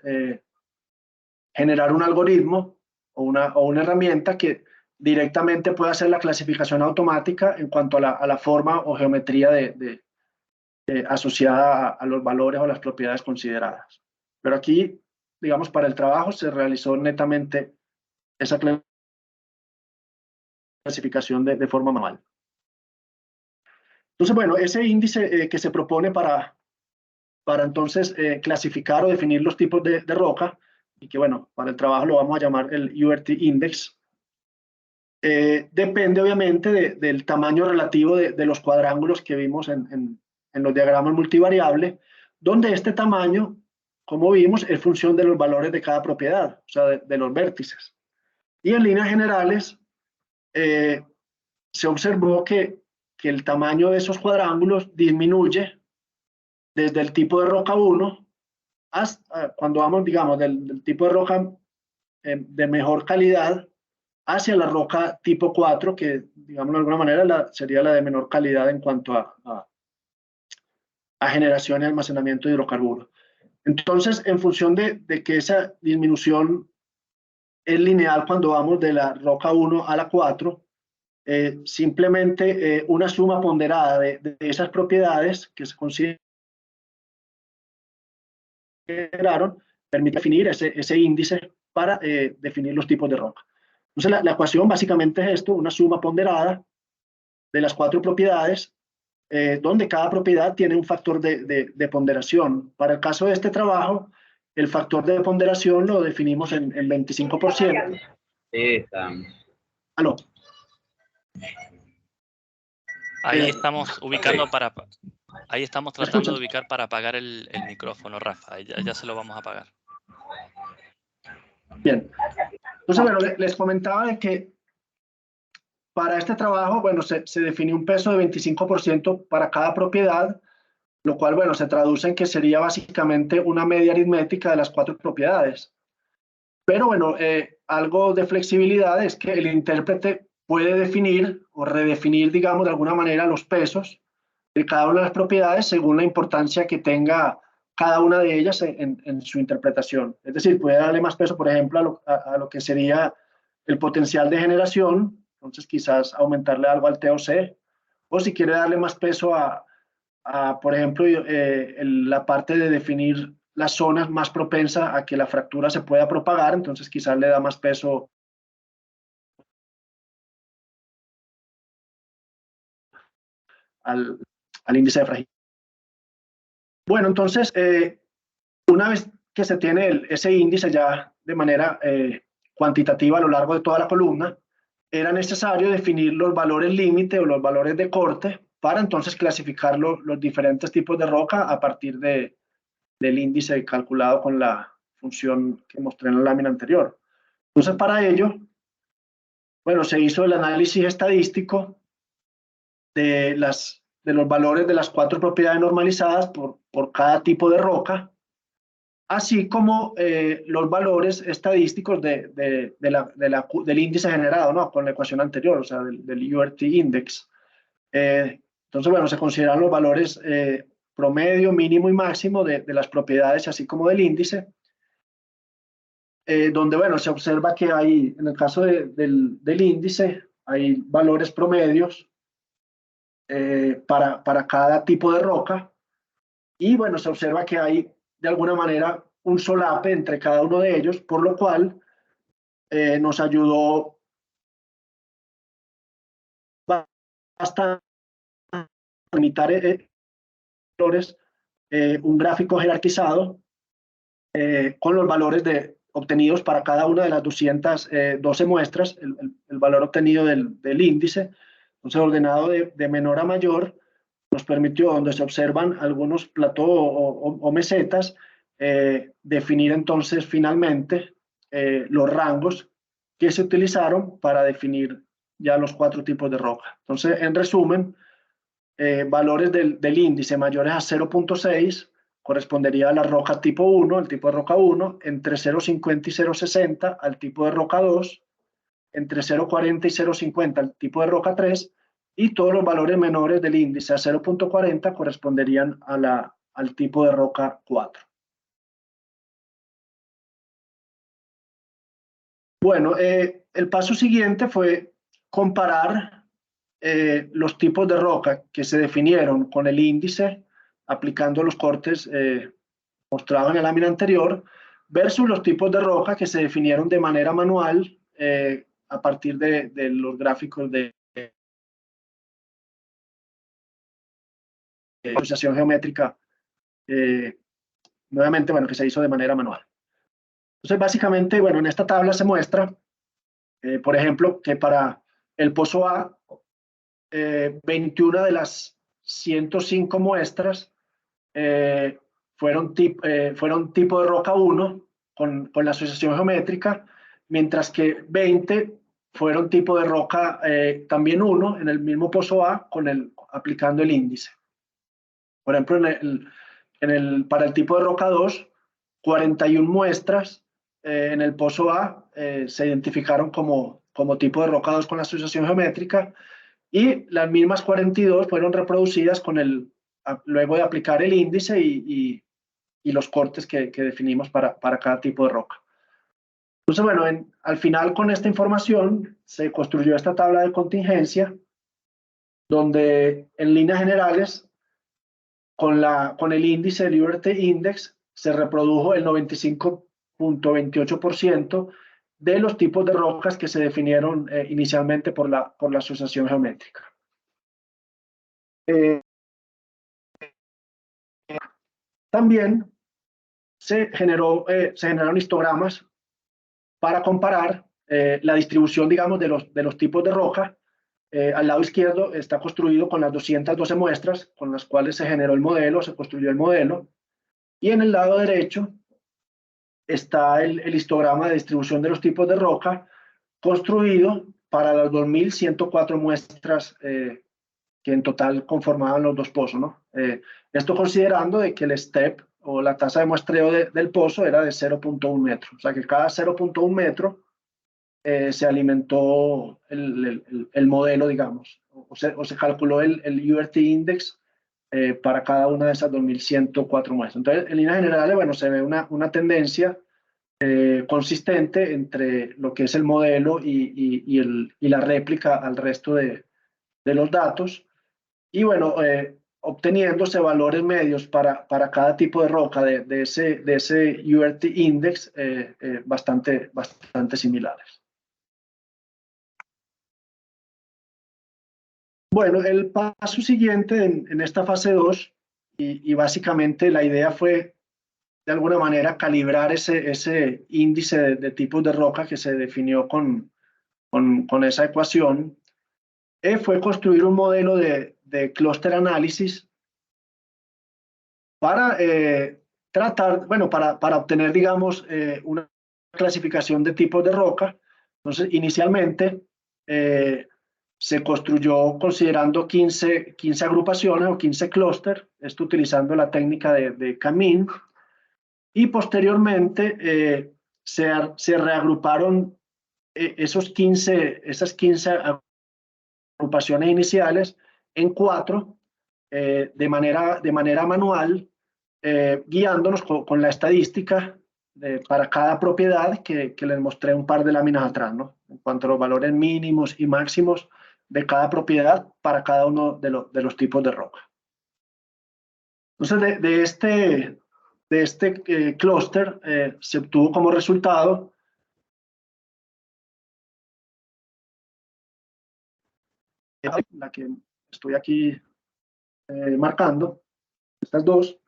generar un algoritmo o una herramienta que directamente pueda hacer la clasificación automática en cuanto a la forma o geometría asociada a los valores o las propiedades consideradas. Pero aquí, digamos, para el trabajo se realizó netamente esa clasificación de forma manual. Entonces, bueno, ese índice que se propone para entonces clasificar o definir los tipos de roca, y que, bueno, para el trabajo lo vamos a llamar el URT Index, depende obviamente del tamaño relativo de los cuadrángulos que vimos en los diagramas multivariables, donde este tamaño, como vimos, es función de los valores de cada propiedad, o sea, de los vértices. Y en líneas generales, se observó que el tamaño de esos cuadrángulos disminuye desde el tipo de roca 1 hasta cuando vamos, digamos, del tipo de roca de mejor calidad hacia la roca tipo 4, que, digamos, de alguna manera sería la de menor calidad en cuanto a generación y almacenamiento de hidrocarburos. Entonces, en función de que esa disminución es lineal cuando vamos de la roca 1 a la 4, simplemente una suma ponderada de esas propiedades que se consideraron permite definir ese índice para definir los tipos de roca. Entonces, la ecuación básicamente es esto: una suma ponderada de las 4 propiedades, donde cada propiedad tiene un factor de ponderación. Para el caso de este trabajo, el factor de ponderación lo definimos en 25%. ¿Aló? Ahí estamos ubicando ahí estamos tratando de ubicar para apagar el micrófono, Rafa. Ya se lo vamos a apagar. Bien. Entonces, bueno, les comentaba de que para este trabajo, bueno, se definió un peso de 25% para cada propiedad, lo cual, bueno, se traduce en que sería básicamente una media aritmética de las 4 propiedades. Pero bueno, algo de flexibilidad es que el intérprete puede definir o redefinir, digamos, de alguna manera los pesos de cada una de las propiedades según la importancia que tenga cada una de ellas en su interpretación. Es decir, puede darle más peso, por ejemplo, a lo que sería el potencial de generación, entonces quizás aumentarle algo al TOC, o si quiere darle más peso por ejemplo, la parte de definir las zonas más propensas a que la fractura se pueda propagar, entonces quizás le da más peso al índice de fragilidad. Bueno, entonces, una vez que se tiene ese índice ya de manera cuantitativa a lo largo de toda la columna, era necesario definir los valores límite o los valores de corte para entonces clasificar los diferentes tipos de roca a partir de del índice calculado con la función que mostré en la lámina anterior. Entonces, para ello, bueno, se hizo el análisis estadístico de los valores de las 4 propiedades normalizadas por cada tipo de roca, así como los valores estadísticos del índice generado, ¿no? Con la ecuación anterior, o sea, del URT index. Entonces, bueno, se consideran los valores promedio, mínimo y máximo de las propiedades, así como del índice, donde, bueno, se observa que hay, en el caso del índice, hay valores promedios para cada tipo de roca, y, bueno, se observa que hay, de alguna manera, un solape entre cada uno de ellos, por lo cual nos ayudó bastante a limitar valores, un gráfico jerarquizado con los valores obtenidos para cada una de las 212 muestras, el valor obtenido del índice. Entonces, ordenado de menor a mayor, nos permitió, donde se observan algunos platós o mesetas, definir entonces finalmente los rangos que se utilizaron para definir ya los 4 tipos de roca. Entonces, en resumen, valores del índice mayores a 0.6 correspondería a la roca tipo 1, el tipo de roca 1, entre 0.50 y 0.60 al tipo de roca 2, entre 0.40 y 0.50 al tipo de roca 3, y todos los valores menores del índice a 0.40 corresponderían al tipo de roca 4. Bueno, el paso siguiente fue comparar los tipos de roca que se definieron con el índice aplicando los cortes mostrados en la lámina anterior versus los tipos de roca que se definieron de manera manual a partir de los gráficos de asociación geométrica, nuevamente, bueno, que se hizo de manera manual. Entonces, básicamente, bueno, en esta tabla se muestra, por ejemplo, que para el pozo A, 21 de las 105 muestras fueron tipo de roca 1 con la asociación geométrica, mientras que 20 fueron tipo de roca también 1 en el mismo pozo A aplicando el índice. Por ejemplo, para el tipo de roca 2, 41 muestras en el pozo A se identificaron como tipo de roca 2 con la asociación geométrica, y las mismas 42 fueron reproducidas luego de aplicar el índice y los cortes que definimos para cada tipo de roca. Entonces, bueno, al final, con esta información se construyó esta tabla de contingencia, donde en líneas generales, con el índice del Liberty Index, se reprodujo el 95.28% de los tipos de rocas que se definieron inicialmente por la asociación geométrica. También se generaron histogramas para comparar la distribución, digamos, de los tipos de roca. Al lado izquierdo está construido con las 212 muestras con las cuales se generó el modelo, se construyó el modelo. Y en el lado derecho está el histograma de distribución de los tipos de roca construido para las 2.104 muestras que en total conformaban los dos pozos, ¿no? Esto considerando de que el step o la tasa de muestreo del pozo era de 0.1 metro. O sea que cada 0.1 metro se alimentó el modelo, digamos, o se calculó el URT index para cada una de esas 2.104 muestras. Entonces, en líneas generales, bueno, se ve una tendencia consistente entre lo que es el modelo y la réplica al resto de los datos. Y bueno, obteniéndose valores medios para cada tipo de roca de ese URT index bastante similares. Bueno, el paso siguiente en esta fase 2, y básicamente la idea fue de alguna manera calibrar ese índice de tipos de roca que se definió con esa ecuación, fue construir un modelo de clúster análisis para tratar, bueno, para obtener, digamos, una clasificación de tipos de roca. Entonces, inicialmente se construyó considerando 15 agrupaciones o 15 clústeres, esto utilizando la técnica de Camin, y posteriormente se reagruparon esas 15 agrupaciones iniciales en 4 de manera manual, guiándonos con la estadística para cada propiedad que les mostré un par de láminas atrás, ¿no? En cuanto a los valores mínimos y máximos de cada propiedad para cada uno de los tipos de roca. Entonces, de este clúster se obtuvo como resultado la que estoy aquí marcando, estas dos,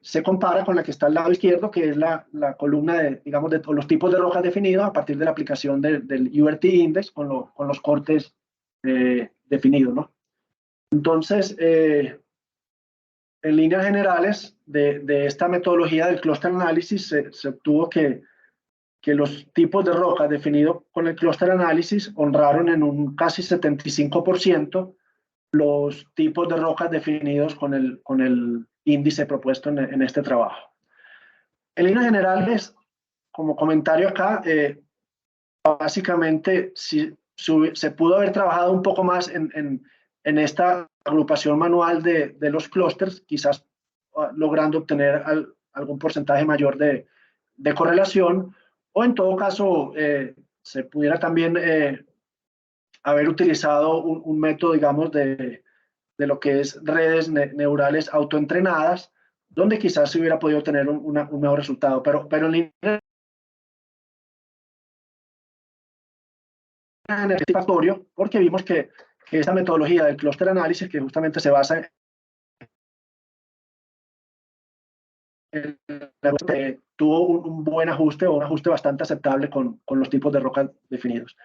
se compara con la que está al lado izquierdo, que es la columna digamos, de los tipos de rocas definidos a partir de la aplicación del URT Index con los cortes definidos, ¿no? Entonces, en líneas generales de esta metodología del cluster análisis se obtuvo que los tipos de rocas definidos con el cluster análisis honraron en un casi 75% los tipos de rocas definidos con el índice propuesto en este trabajo. En líneas generales, como comentario acá, básicamente se pudo haber trabajado un poco más en esta agrupación manual de los clústeres, quizás logrando obtener algún porcentaje mayor de correlación, o en todo caso se pudiera también haber utilizado un método, digamos, de lo que es redes neurales autoentrenadas, donde quizás se hubiera podido tener un mejor resultado, pero en línea en el satisfactorio, porque vimos que esta metodología del clúster análisis, que justamente se basa en tuvo un buen ajuste o un ajuste bastante aceptable con los tipos de rocas definidos.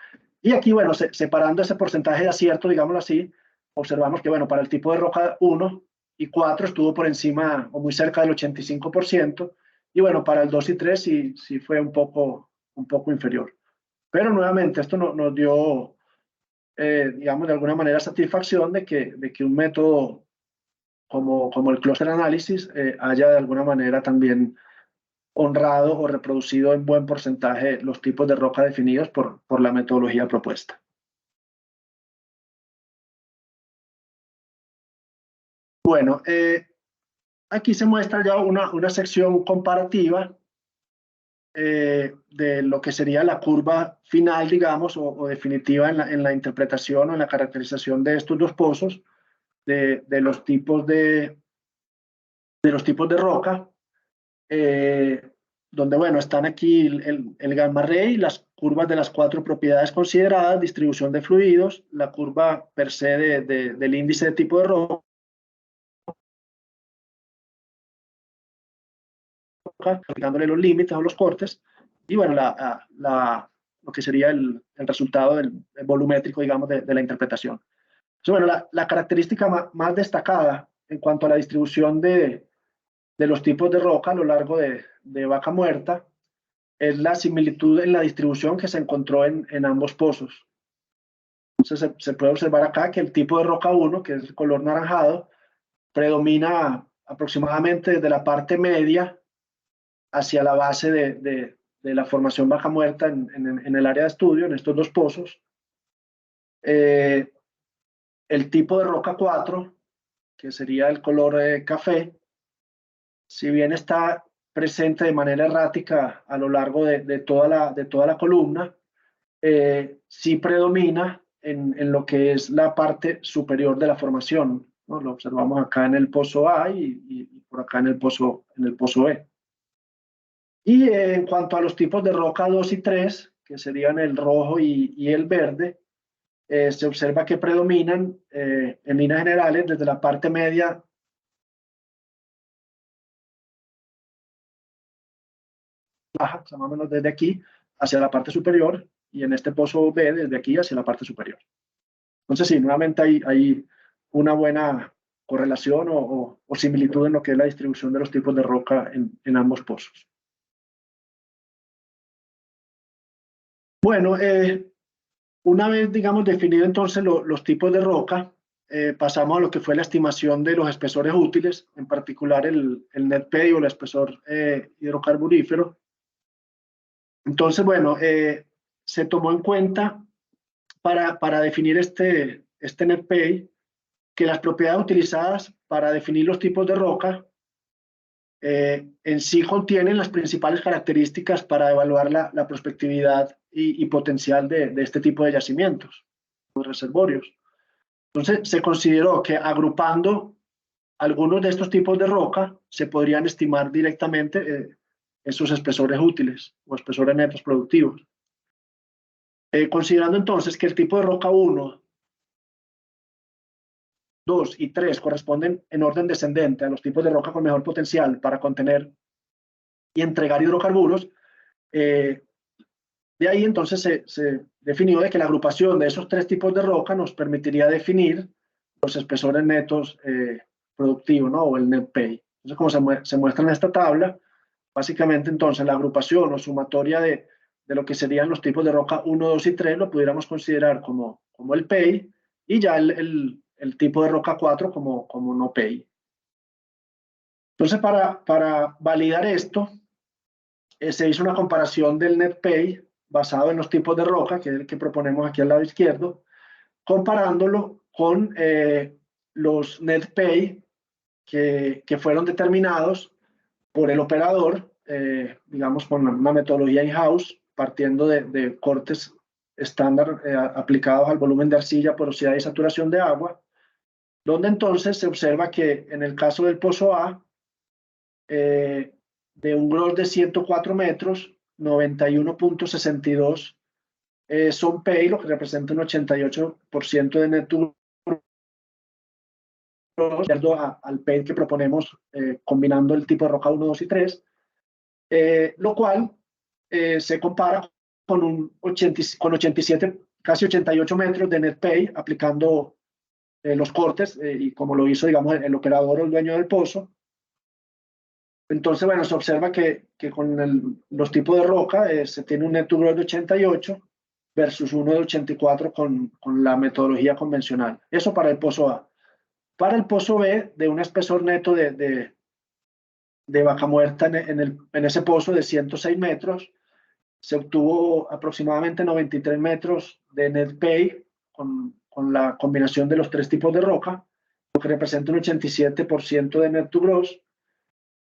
Y aquí, bueno, separando ese porcentaje de acierto, digámoslo así, observamos que, bueno, para el tipo de roca 1 y 4 estuvo por encima o muy cerca del 85%, y bueno, para el 2 y 3 sí fue un poco inferior. Pero nuevamente, esto nos dio, digamos, de alguna manera satisfacción de que un método como el cluster análisis haya de alguna manera también honrado o reproducido en buen porcentaje los tipos de roca definidos por la metodología propuesta. Bueno, aquí se muestra ya una sección comparativa de lo que sería la curva final, digamos, o definitiva en la interpretación o en la caracterización de estos dos pozos, de los tipos de roca, donde, bueno, están aquí el gamma ray, las curvas de las 4 propiedades consideradas, distribución de fluidos, la curva per se del índice de tipo de roca, aplicándole los límites o los cortes, y bueno, lo que sería el resultado del volumétrico, digamos, de la interpretación. Entonces, bueno, la característica más destacada en cuanto a la distribución de los tipos de roca a lo largo de Vaca Muerta es la similitud en la distribución que se encontró en ambos pozos. Entonces se puede observar acá que el tipo de roca 1, que es el color naranjado, predomina aproximadamente desde la parte media hacia la base de la formación Vaca Muerta en el área de estudio, en estos dos pozos. El tipo de roca 4, que sería el color café, si bien está presente de manera errática a lo largo de toda la columna, sí predomina en lo que es la parte superior de la formación, ¿no? Lo observamos acá en el pozo A y por acá en el pozo B. Y en cuanto a los tipos de roca 2 y 3, que serían el rojo y el verde, se observa que predominan en líneas generales desde la parte media baja, más o menos desde aquí hacia la parte superior, y en este pozo B desde aquí hacia la parte superior. Entonces sí, nuevamente hay una buena correlación o similitud en lo que es la distribución de los tipos de roca en ambos pozos. Bueno, una vez, digamos, definido entonces los tipos de roca, pasamos a lo que fue la estimación de los espesores útiles, en particular el net pay o el espesor hidrocarburífero. Entonces, bueno, se tomó en cuenta para definir este net pay que las propiedades utilizadas para definir los tipos de roca en sí contienen las principales características para evaluar la prospectividad y potencial de este tipo de yacimientos, los reservorios. Entonces, se consideró que agrupando algunos de estos tipos de roca se podrían estimar directamente esos espesores útiles o espesores netos productivos. Considerando entonces que el tipo de roca 1, 2 y 3 corresponden en orden descendente a los tipos de roca con mejor potencial para contener y entregar hidrocarburos, de ahí entonces se definió de que la agrupación de esos tres tipos de roca nos permitiría definir los espesores netos productivos, ¿no? O el net pay. Entonces, como se muestra en esta tabla, básicamente entonces la agrupación o sumatoria de lo que serían los tipos de roca 1, 2 y 3 lo pudiéramos considerar como el pay y ya el tipo de roca 4 como no pay. Entonces, para validar esto, se hizo una comparación del net pay basado en los tipos de roca, que es el que proponemos aquí al lado izquierdo, comparándolo con los net pay que fueron determinados por el operador, digamos, con una metodología in-house, partiendo de cortes estándar aplicados al volumen de arcilla, porosidad y saturación de agua, donde entonces se observa que en el caso del pozo A, de un gross de 104 metros, 91.62 son pay, lo que representa un 88% de net to gross, al pay que proponemos combinando el tipo de roca 1, 2 y 3, lo cual se compara con 87, casi 88 metros de net pay aplicando los cortes y como lo hizo, digamos, el operador o el dueño del pozo. Entonces, bueno, se observa que con los tipos de roca se tiene un net to gross de 88 versus uno de 84 con la metodología convencional. Eso para el pozo A. Para el pozo B, de un espesor neto de vaca muerta en ese pozo de 106 metros, se obtuvo aproximadamente 93 metros de net pay con la combinación de los tres tipos de roca, lo que representa un 87% de net to gross,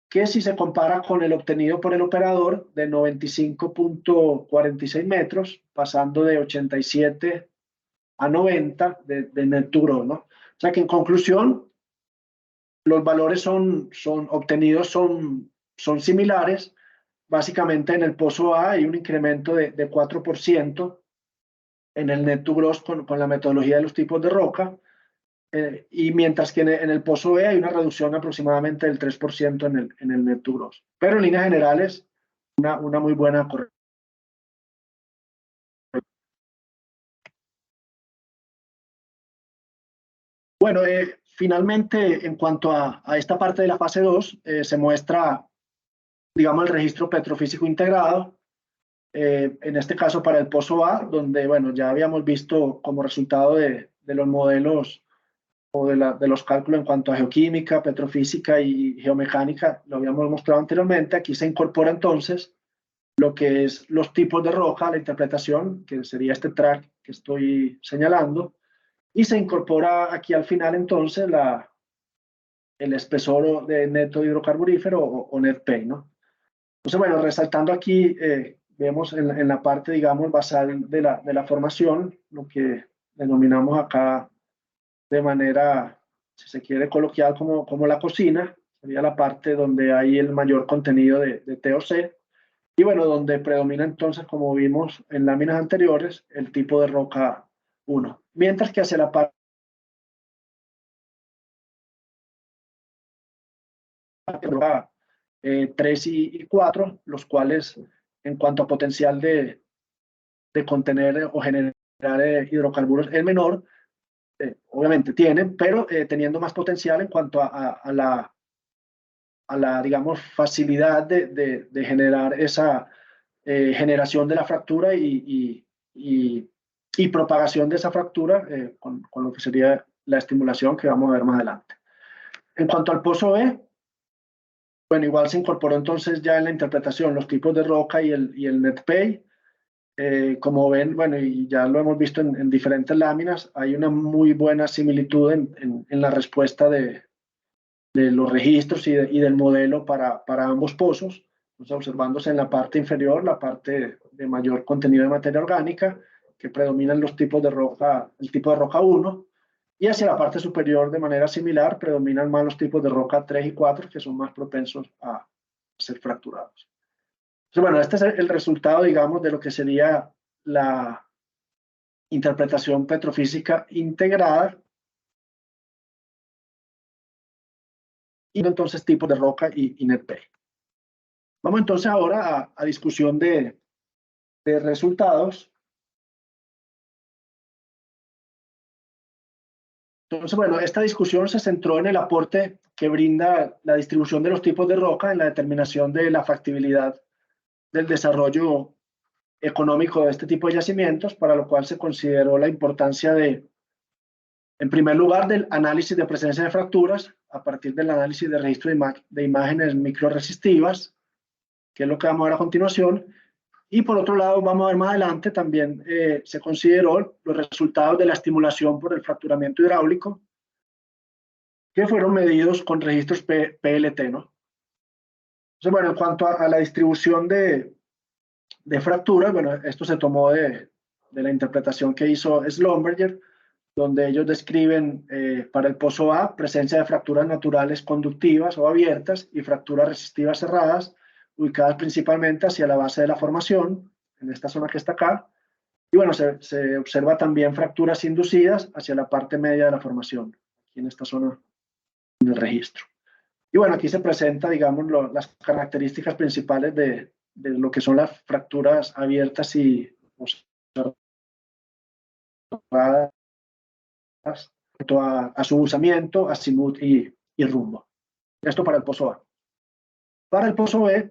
que si se compara con el obtenido por el operador de 95.46 metros, pasando de 87 a 90 de net to gross, ¿no? O sea que en conclusión, los valores obtenidos son similares. Básicamente en el pozo A hay un incremento de 4% en el net to gross con la metodología de los tipos de roca, y mientras que en el pozo B hay una reducción aproximadamente del 3% en el net to gross. Pero en líneas generales, una muy buena corrección. Bueno, finalmente, en cuanto a esta parte de la fase 2, se muestra, digamos, el registro petrofísico integrado, en este caso para el pozo A, donde, bueno, ya habíamos visto como resultado de los modelos o de los cálculos en cuanto a geoquímica, petrofísica y geomecánica, lo habíamos mostrado anteriormente. Aquí se incorpora entonces lo que es los tipos de roca, la interpretación, que sería este track que estoy señalando, y se incorpora aquí al final entonces el espesor de neto hidrocarburífero o net pay, ¿no? Entonces, bueno, resaltando aquí, vemos en la parte, digamos, basal de la formación, lo que denominamos acá de manera, si se quiere, coloquial como la cocina, sería la parte donde hay el mayor contenido de TOC, y bueno, donde predomina entonces, como vimos en láminas anteriores, el tipo de roca 1, mientras que hacia la parte 3 y 4, los cuales en cuanto a potencial de contener o generar hidrocarburos es menor, obviamente tienen, pero teniendo más potencial en cuanto a la, digamos, facilidad de generar esa generación de la fractura y propagación de esa fractura con lo que sería la estimulación que vamos a ver más adelante. En cuanto al pozo B, bueno, igual se incorporó entonces ya en la interpretación los tipos de roca y el NetPay. Como ven, bueno, y ya lo hemos visto en diferentes láminas, hay una muy buena similitud en la respuesta de los registros y del modelo para ambos pozos. Entonces, observándose en la parte inferior, la parte de mayor contenido de materia orgánica, que predominan los tipos de roca, el tipo de roca 1, y hacia la parte superior, de manera similar, predominan más los tipos de roca 3 y 4, que son más propensos a ser fracturados. Entonces, bueno, este es el resultado, digamos, de lo que sería la interpretación petrofísica integrada, y entonces tipos de roca y NetPay. Vamos entonces ahora a discusión de resultados. Entonces, bueno, esta discusión se centró en el aporte que brinda la distribución de los tipos de roca en la determinación de la factibilidad del desarrollo económico de este tipo de yacimientos, para lo cual se consideró la importancia en primer lugar, del análisis de presencia de fracturas a partir del análisis de registro de imágenes microresistivas, que es lo que vamos a ver a continuación. Y por otro lado, vamos a ver más adelante, también se consideró los resultados de la estimulación por el fracturamiento hidráulico, que fueron medidos con registros PLT, ¿no? Entonces, bueno, en cuanto a la distribución de fracturas, bueno, esto se tomó de la interpretación que hizo Schlumberger, donde ellos describen para el pozo A presencia de fracturas naturales conductivas o abiertas y fracturas resistivas cerradas, ubicadas principalmente hacia la base de la formación, en esta zona que está acá. Y bueno, se observa también fracturas inducidas hacia la parte media de la formación, aquí en esta zona del registro. Y bueno, aquí se presenta, digamos, las características principales de lo que son las fracturas abiertas y cerradas, a su usamiento, azimut y rumbo. Esto para el pozo A. Para el pozo B,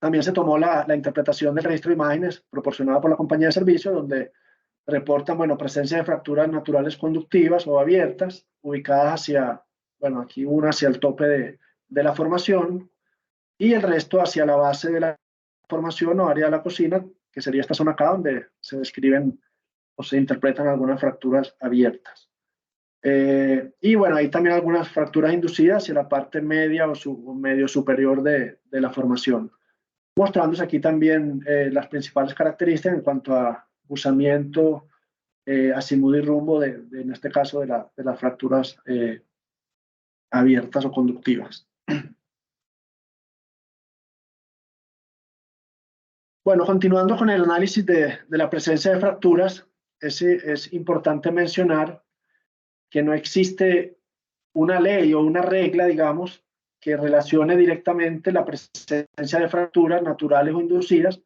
también se tomó la interpretación del registro de imágenes proporcionada por la compañía de servicio, donde reportan, bueno, presencia de fracturas naturales conductivas o abiertas, ubicadas hacia, bueno, aquí una hacia el tope de la formación y el resto hacia la base de la formación o área de la cocina, que sería esta zona acá, donde se describen o se interpretan algunas fracturas abiertas. Y bueno, hay también algunas fracturas inducidas en la parte media o medio superior de la formación, mostrándose aquí también las principales características en cuanto a usamiento, azimut y rumbo, en este caso de las fracturas abiertas o conductivas. Bueno, continuando con el análisis de la presencia de fracturas, es importante mencionar que no existe una ley o una regla, digamos, que relacione directamente la presencia de fracturas naturales o inducidas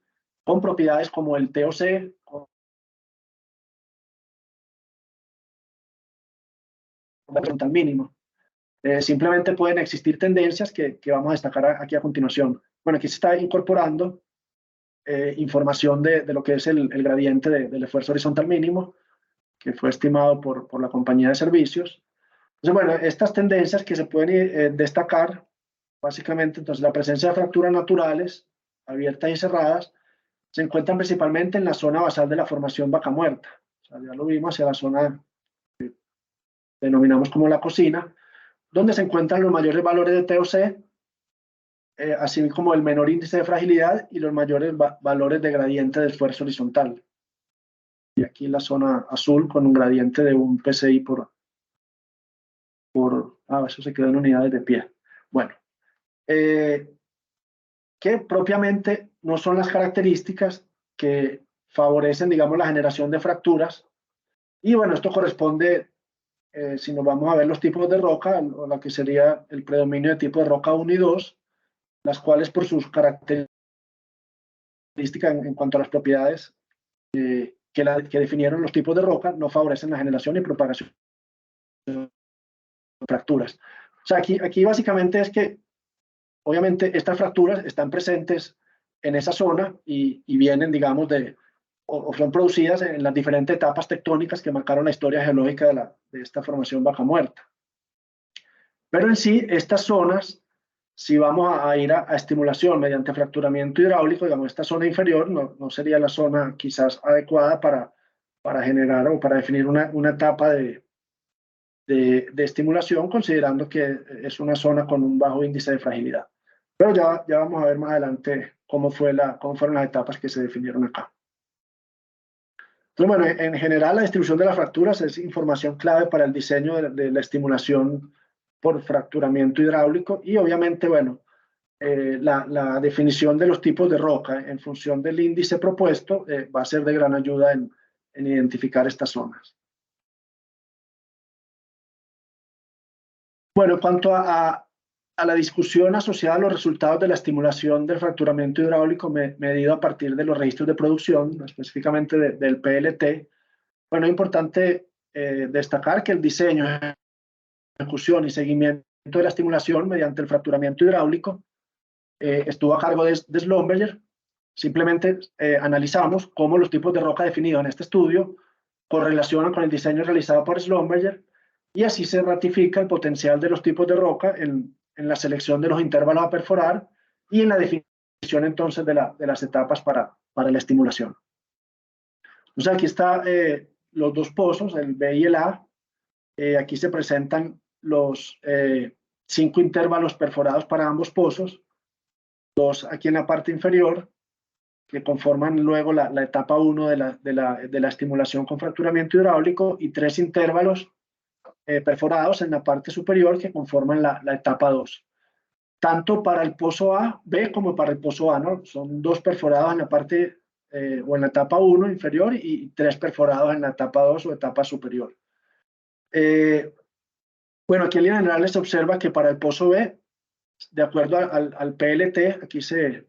con propiedades como el TOC, al mínimo. Simplemente pueden existir tendencias que vamos a destacar aquí a continuación. Bueno, aquí se está incorporando información de lo que es el gradiente del esfuerzo horizontal mínimo, que fue estimado por la compañía de servicios. Entonces, bueno, estas tendencias que se pueden destacar, básicamente, entonces la presencia de fracturas naturales, abiertas y cerradas, se encuentran principalmente en la zona basal de la formación Vaca Muerta. O sea, ya lo vimos hacia la zona que denominamos como la cocina, donde se encuentran los mayores valores de TOC, así como el menor índice de fragilidad y los mayores valores de gradiente de esfuerzo horizontal. Y aquí la zona azul con un gradiente de un PSI eso se quedó en unidades de pie. Bueno, que propiamente no son las características que favorecen, digamos, la generación de fracturas. Y bueno, esto corresponde, si nos vamos a ver los tipos de roca, o la que sería el predominio de tipo de roca 1 y 2, las cuales por sus características en cuanto a las propiedades que que definieron los tipos de roca no favorecen la generación y propagación de fracturas. O sea, aquí básicamente es que, obviamente, estas fracturas están presentes en esa zona y vienen, digamos, o son producidas en las diferentes etapas tectónicas que marcaron la historia geológica de esta formación Vaca Muerta. Pero en sí, estas zonas, si vamos a ir a estimulación mediante fracturamiento hidráulico, digamos, esta zona inferior no sería la zona quizás adecuada para generar o para definir una etapa de estimulación, considerando que es una zona con un bajo índice de fragilidad. Pero ya vamos a ver más adelante cómo fueron las etapas que se definieron acá. Entonces, bueno, en general la distribución de las fracturas es información clave para el diseño de la estimulación por fracturamiento hidráulico y obviamente, bueno, la definición de los tipos de roca en función del índice propuesto va a ser de gran ayuda en identificar estas zonas. Bueno, en cuanto a la discusión asociada a los resultados de la estimulación del fracturamiento hidráulico medido a partir de los registros de producción, específicamente del PLT, bueno, es importante destacar que el diseño, ejecución y seguimiento de la estimulación mediante el fracturamiento hidráulico estuvo a cargo de Schlumberger. Simplemente analizamos cómo los tipos de roca definidos en este estudio correlacionan con el diseño realizado por Schlumberger y así se ratifica el potencial de los tipos de roca en la selección de los intervalos a perforar y en la definición entonces de las etapas para la estimulación. Entonces aquí están los dos pozos, el B y el A. Aquí se presentan los 5 intervalos perforados para ambos pozos, dos aquí en la parte inferior, que conforman luego la etapa 1 de la estimulación con fracturamiento hidráulico y 3 intervalos perforados en la parte superior que conforman la etapa 2. Tanto para el pozo A, B como para el pozo A, ¿no? Son 2 perforados en la parte o en la etapa 1 inferior y 3 perforados en la etapa 2 o etapa superior. Bueno, aquí en línea general se observa que para el pozo B, de acuerdo al PLT, aquí se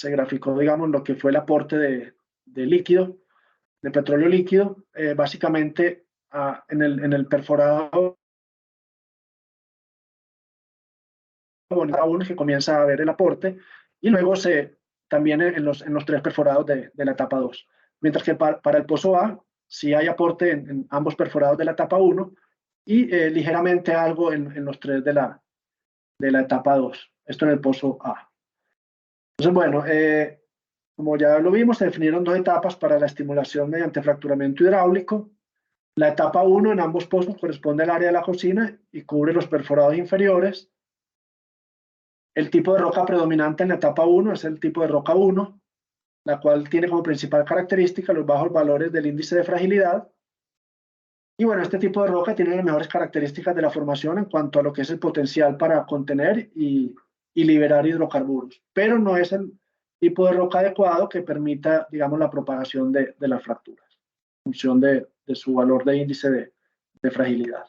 graficó, digamos, lo que fue el aporte de líquido, de petróleo líquido, básicamente en el perforado uno que comienza a ver el aporte y luego también en los 3 perforados de la etapa 2. Mientras que para el pozo A sí hay aporte en ambos perforados de la etapa 1 y ligeramente algo en los 3 de la etapa 2. Esto en el pozo A. Entonces, bueno, como ya lo vimos, se definieron 2 etapas para la estimulación mediante fracturamiento hidráulico. La etapa 1 en ambos pozos corresponde al área de la cocina y cubre los perforados inferiores. El tipo de roca predominante en la etapa 1 es el tipo de roca 1, la cual tiene como principal característica los bajos valores del índice de fragilidad. Y bueno, este tipo de roca tiene las mejores características de la formación en cuanto a lo que es el potencial para contener y liberar hidrocarburos, pero no es el tipo de roca adecuado que permita, digamos, la propagación de las fracturas en función de su valor de índice de fragilidad.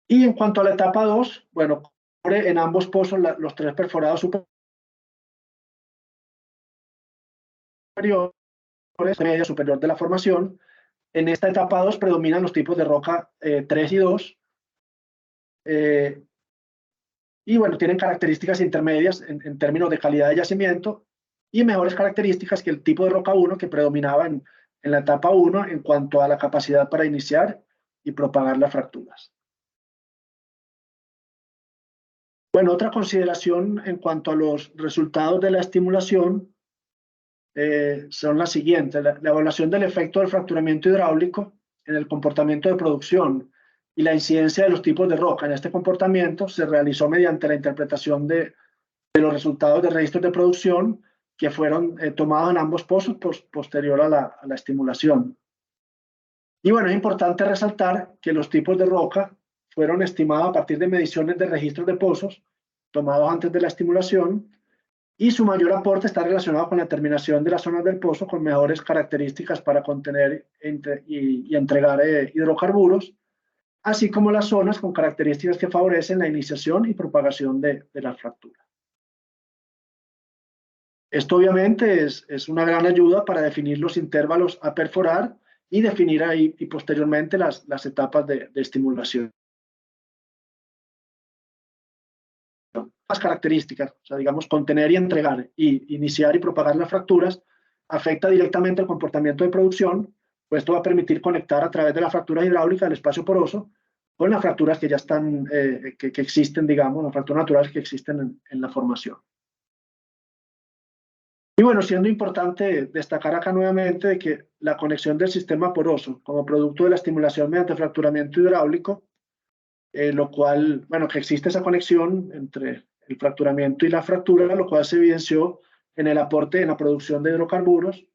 Y en cuanto a la etapa 2, bueno, cubre en ambos pozos los 3 perforados superiores, media superior de la formación. En esta etapa 2 predominan los tipos de roca 3 y 2. Y bueno, tienen características intermedias en términos de calidad de yacimiento y mejores características que el tipo de roca 1 que predominaba en la etapa 1 en cuanto a la capacidad para iniciar y propagar las fracturas. Bueno, otra consideración en cuanto a los resultados de la estimulación son las siguientes. La evaluación del efecto del fracturamiento hidráulico en el comportamiento de producción y la incidencia de los tipos de roca en este comportamiento se realizó mediante la interpretación de los resultados de registros de producción que fueron tomados en ambos pozos posterior a la estimulación. Y bueno, es importante resaltar que los tipos de roca fueron estimados a partir de mediciones de registros de pozos tomados antes de la estimulación y su mayor aporte está relacionado con la determinación de las zonas del pozo con mejores características para contener y entregar hidrocarburos, así como las zonas con características que favorecen la iniciación y propagación de las fracturas. Esto obviamente es una gran ayuda para definir los intervalos a perforar y definir ahí y posteriormente las etapas de estimulación. Las características, o sea, digamos, contener y entregar, y iniciar y propagar las fracturas, afecta directamente el comportamiento de producción, pues esto va a permitir conectar a través de la fractura hidráulica el espacio poroso con las fracturas que ya están, que existen, digamos, las fracturas naturales que existen en la formación. Y bueno, siendo importante destacar acá nuevamente de que la conexión del sistema poroso como producto de la estimulación mediante fracturamiento hidráulico, lo cual, bueno, que existe esa conexión entre el fracturamiento y la fractura, lo cual se evidenció en el aporte en la producción de hidrocarburos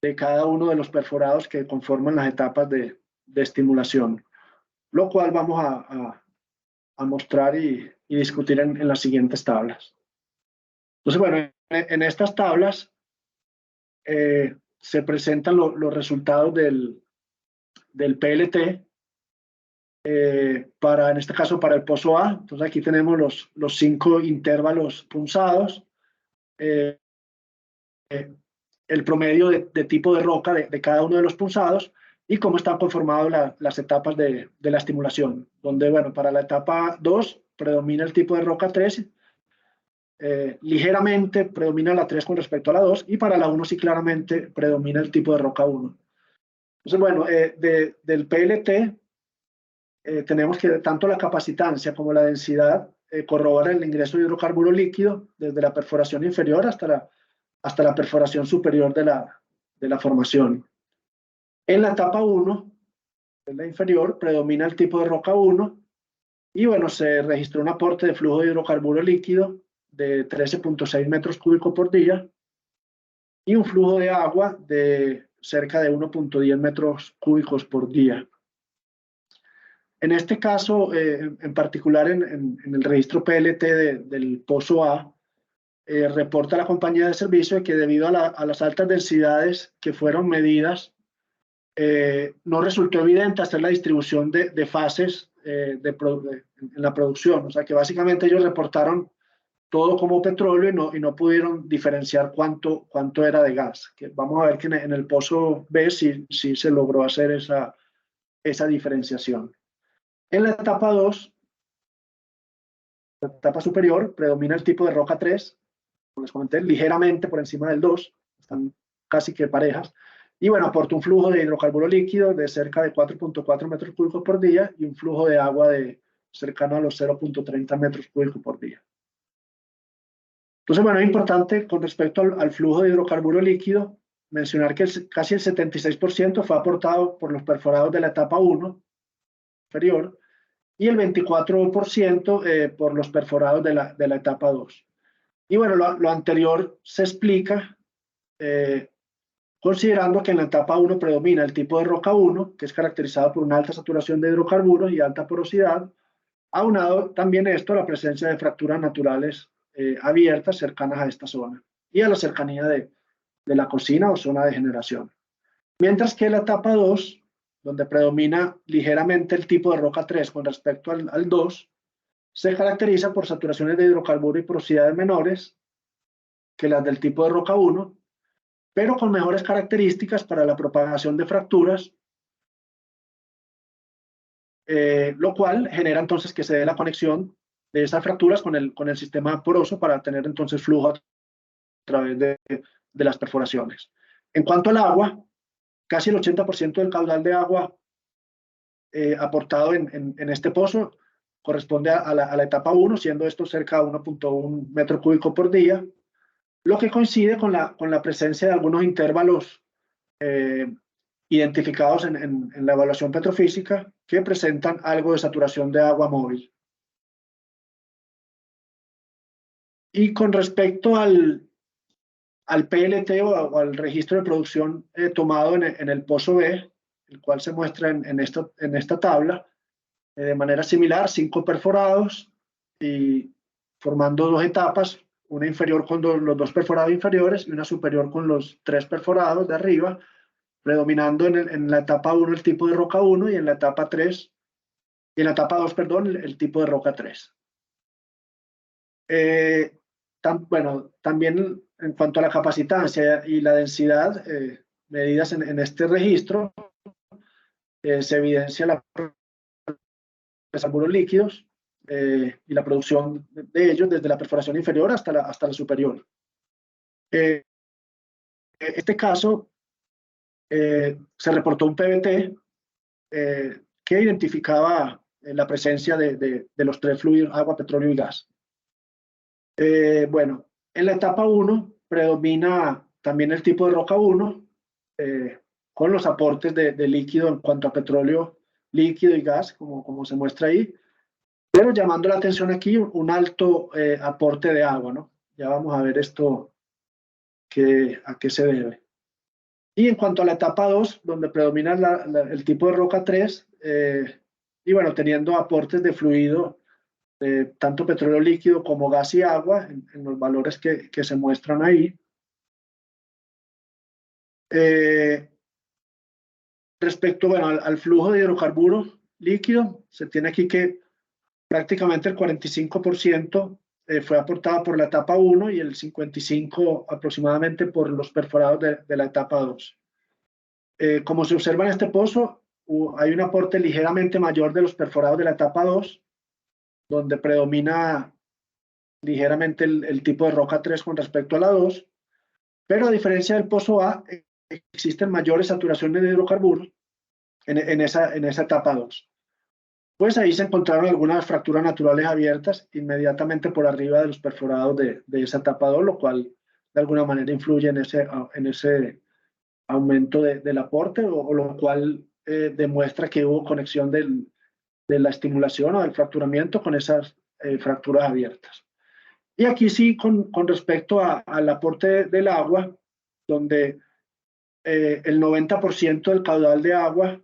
de cada uno de los perforados que conforman las etapas de estimulación, lo cual vamos a mostrar y discutir en las siguientes tablas. Entonces, bueno, en estas tablas se presentan los resultados del PLT, en este caso para el pozo A. Entonces aquí tenemos los 5 intervalos punzados, el promedio de tipo de roca de cada uno de los punzados y cómo están conformadas las etapas de la estimulación, donde, bueno, para la etapa 2 predomina el tipo de roca 3, ligeramente predomina la 3 con respecto a la 2, y para la 1 sí claramente predomina el tipo de roca 1. Entonces, bueno, del PLT tenemos que tanto la capacitancia como la densidad corroboran el ingreso de hidrocarburo líquido desde la perforación inferior hasta la perforación superior de la formación. En la etapa 1, en la inferior, predomina el tipo de roca 1 y bueno, se registró un aporte de flujo de hidrocarburo líquido de 13.6 metros cúbicos por día y un flujo de agua de cerca de 1.10 metros cúbicos por día. En este caso, en particular en el registro PLT del pozo A, reporta la compañía de servicio que debido a las altas densidades que fueron medidas, no resultó evidente hacer la distribución de fases en la producción. O sea que básicamente ellos reportaron todo como petróleo y no pudieron diferenciar cuánto era de gas. Que vamos a ver que en el pozo B sí se logró hacer esa diferenciación. En la etapa 2, la etapa superior, predomina el tipo de roca 3, como les comenté, ligeramente por encima del 2, están casi que parejas, y bueno, aporta un flujo de hidrocarburo líquido de cerca de 4.4 metros cúbicos por día y un flujo de agua cercano a los 0.30 metros cúbicos por día. Entonces, bueno, es importante con respecto al flujo de hidrocarburo líquido mencionar que casi el 76% fue aportado por los perforados de la etapa 1 inferior y el 24% por los perforados de la etapa 2. Y bueno, lo anterior se explica considerando que en la etapa 1 predomina el tipo de roca 1, que es caracterizado por una alta saturación de hidrocarburos y alta porosidad, aunado también esto a la presencia de fracturas naturales abiertas cercanas a esta zona y a la cercanía de la cocina o zona de generación. Mientras que la etapa 2, donde predomina ligeramente el tipo de roca 3 con respecto al 2, se caracteriza por saturaciones de hidrocarburo y porosidades menores que las del tipo de roca 1, pero con mejores características para la propagación de fracturas, lo cual genera entonces que se dé la conexión de esas fracturas con el sistema poroso para tener entonces flujo a través de las perforaciones. En cuanto al agua, casi el 80% del caudal de agua aportado en este pozo corresponde a la etapa 1, siendo esto cerca de 1.1 metro cúbico por día, lo que coincide con la presencia de algunos intervalos identificados en la evaluación petrofísica que presentan algo de saturación de agua móvil. Y con respecto al PLT o al registro de producción tomado en el pozo B, el cual se muestra en esta tabla, de manera similar, 5 perforados y formando 2 etapas, una inferior con los 2 perforados inferiores y una superior con los 3 perforados de arriba, predominando en la etapa 1 el tipo de roca 1 y en la etapa 3, y en la etapa 2, perdón, el tipo de roca 3. Bueno, también en cuanto a la capacitancia y la densidad medidas en este registro, se evidencia la hidrocarburos líquidos y la producción de ellos desde la perforación inferior hasta la superior. En este caso, se reportó un PBT que identificaba la presencia de los tres fluidos, agua, petróleo y gas. Bueno, en la etapa 1 predomina también el tipo de roca 1, con los aportes de líquido en cuanto a petróleo líquido y gas, como se muestra ahí, pero llamando la atención aquí un alto aporte de agua, ¿no? Ya vamos a ver esto a qué se debe. Y en cuanto a la etapa 2, donde predomina el tipo de roca 3, y bueno, teniendo aportes de fluido, tanto petróleo líquido como gas y agua, en los valores que se muestran ahí. Respecto, bueno, al flujo de hidrocarburos líquido, se tiene aquí que prácticamente el 45% fue aportado por la etapa 1 y el 55% aproximadamente por los perforados de la etapa 2. Como se observa en este pozo, hay un aporte ligeramente mayor de los perforados de la etapa 2, donde predomina ligeramente el tipo de roca 3 con respecto a la 2, pero a diferencia del pozo A, existen mayores saturaciones de hidrocarburos en esa etapa 2. Pues ahí se encontraron algunas fracturas naturales abiertas inmediatamente por arriba de los perforados de esa etapa 2, lo cual de alguna manera influye en ese aumento del aporte, o lo cual demuestra que hubo conexión de la estimulación o del fracturamiento con esas fracturas abiertas. Y aquí sí, con respecto al aporte del agua, donde el 90% del caudal de agua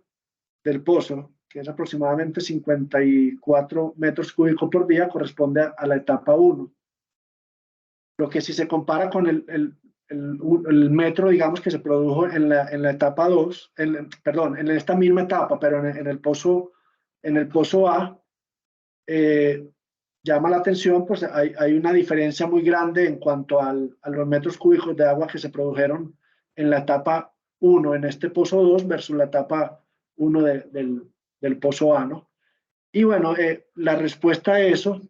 del pozo, que es aproximadamente 54 metros cúbicos por día, corresponde a la etapa 1. Lo que si se compara con el metro, digamos, que se produjo en la etapa 2, perdón, en esta misma etapa, pero en el pozo A, llama la atención, pues hay una diferencia muy grande en cuanto a los metros cúbicos de agua que se produjeron en la etapa 1, en este pozo 2, versus la etapa 1 del pozo A, ¿no? Y bueno, la respuesta a eso,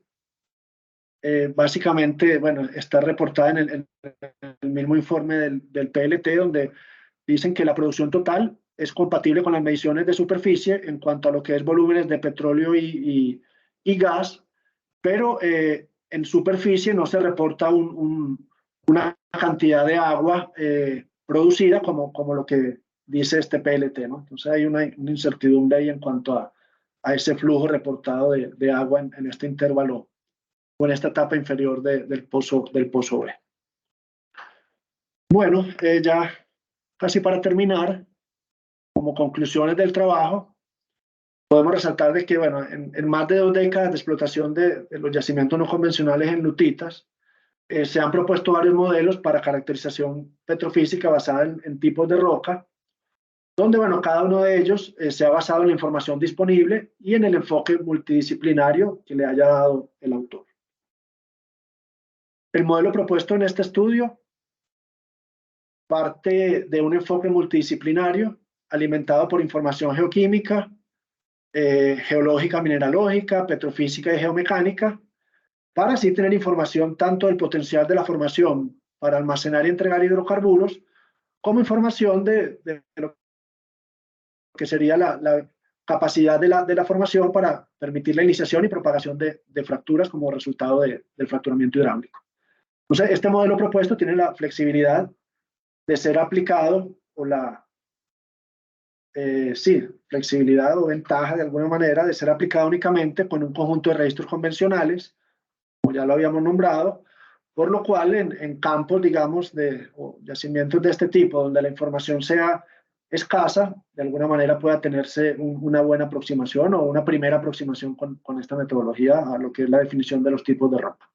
básicamente, bueno, está reportada en el mismo informe del PLT, donde dicen que la producción total es compatible con las mediciones de superficie en cuanto a lo que es volúmenes de petróleo y gas, pero en superficie no se reporta una cantidad de agua producida como lo que dice este PLT, ¿no? Entonces hay una incertidumbre ahí en cuanto a ese flujo reportado de agua en este intervalo o en esta etapa inferior del pozo B. Bueno, ya casi para terminar, como conclusiones del trabajo, podemos resaltar de que, bueno, en más de 2 décadas de explotación de los yacimientos no convencionales en lutitas, se han propuesto varios modelos para caracterización petrofísica basada en tipos de roca, donde, bueno, cada uno de ellos se ha basado en la información disponible y en el enfoque multidisciplinario que le haya dado el autor. El modelo propuesto en este estudio parte de un enfoque multidisciplinario alimentado por información geoquímica, geológica, mineralógica, petrofísica y geomecánica, para así tener información tanto del potencial de la formación para almacenar y entregar hidrocarburos, como información de lo que sería la capacidad de la formación para permitir la iniciación y propagación de fracturas como resultado del fracturamiento hidráulico. Entonces, este modelo propuesto tiene la flexibilidad de ser aplicado, o sí, flexibilidad o ventaja de alguna manera de ser aplicado únicamente con un conjunto de registros convencionales, como ya lo habíamos nombrado, por lo cual en campos, digamos, o yacimientos de este tipo, donde la información sea escasa, de alguna manera pueda tenerse una buena aproximación o una primera aproximación con esta metodología a lo que es la definición de los tipos de roca.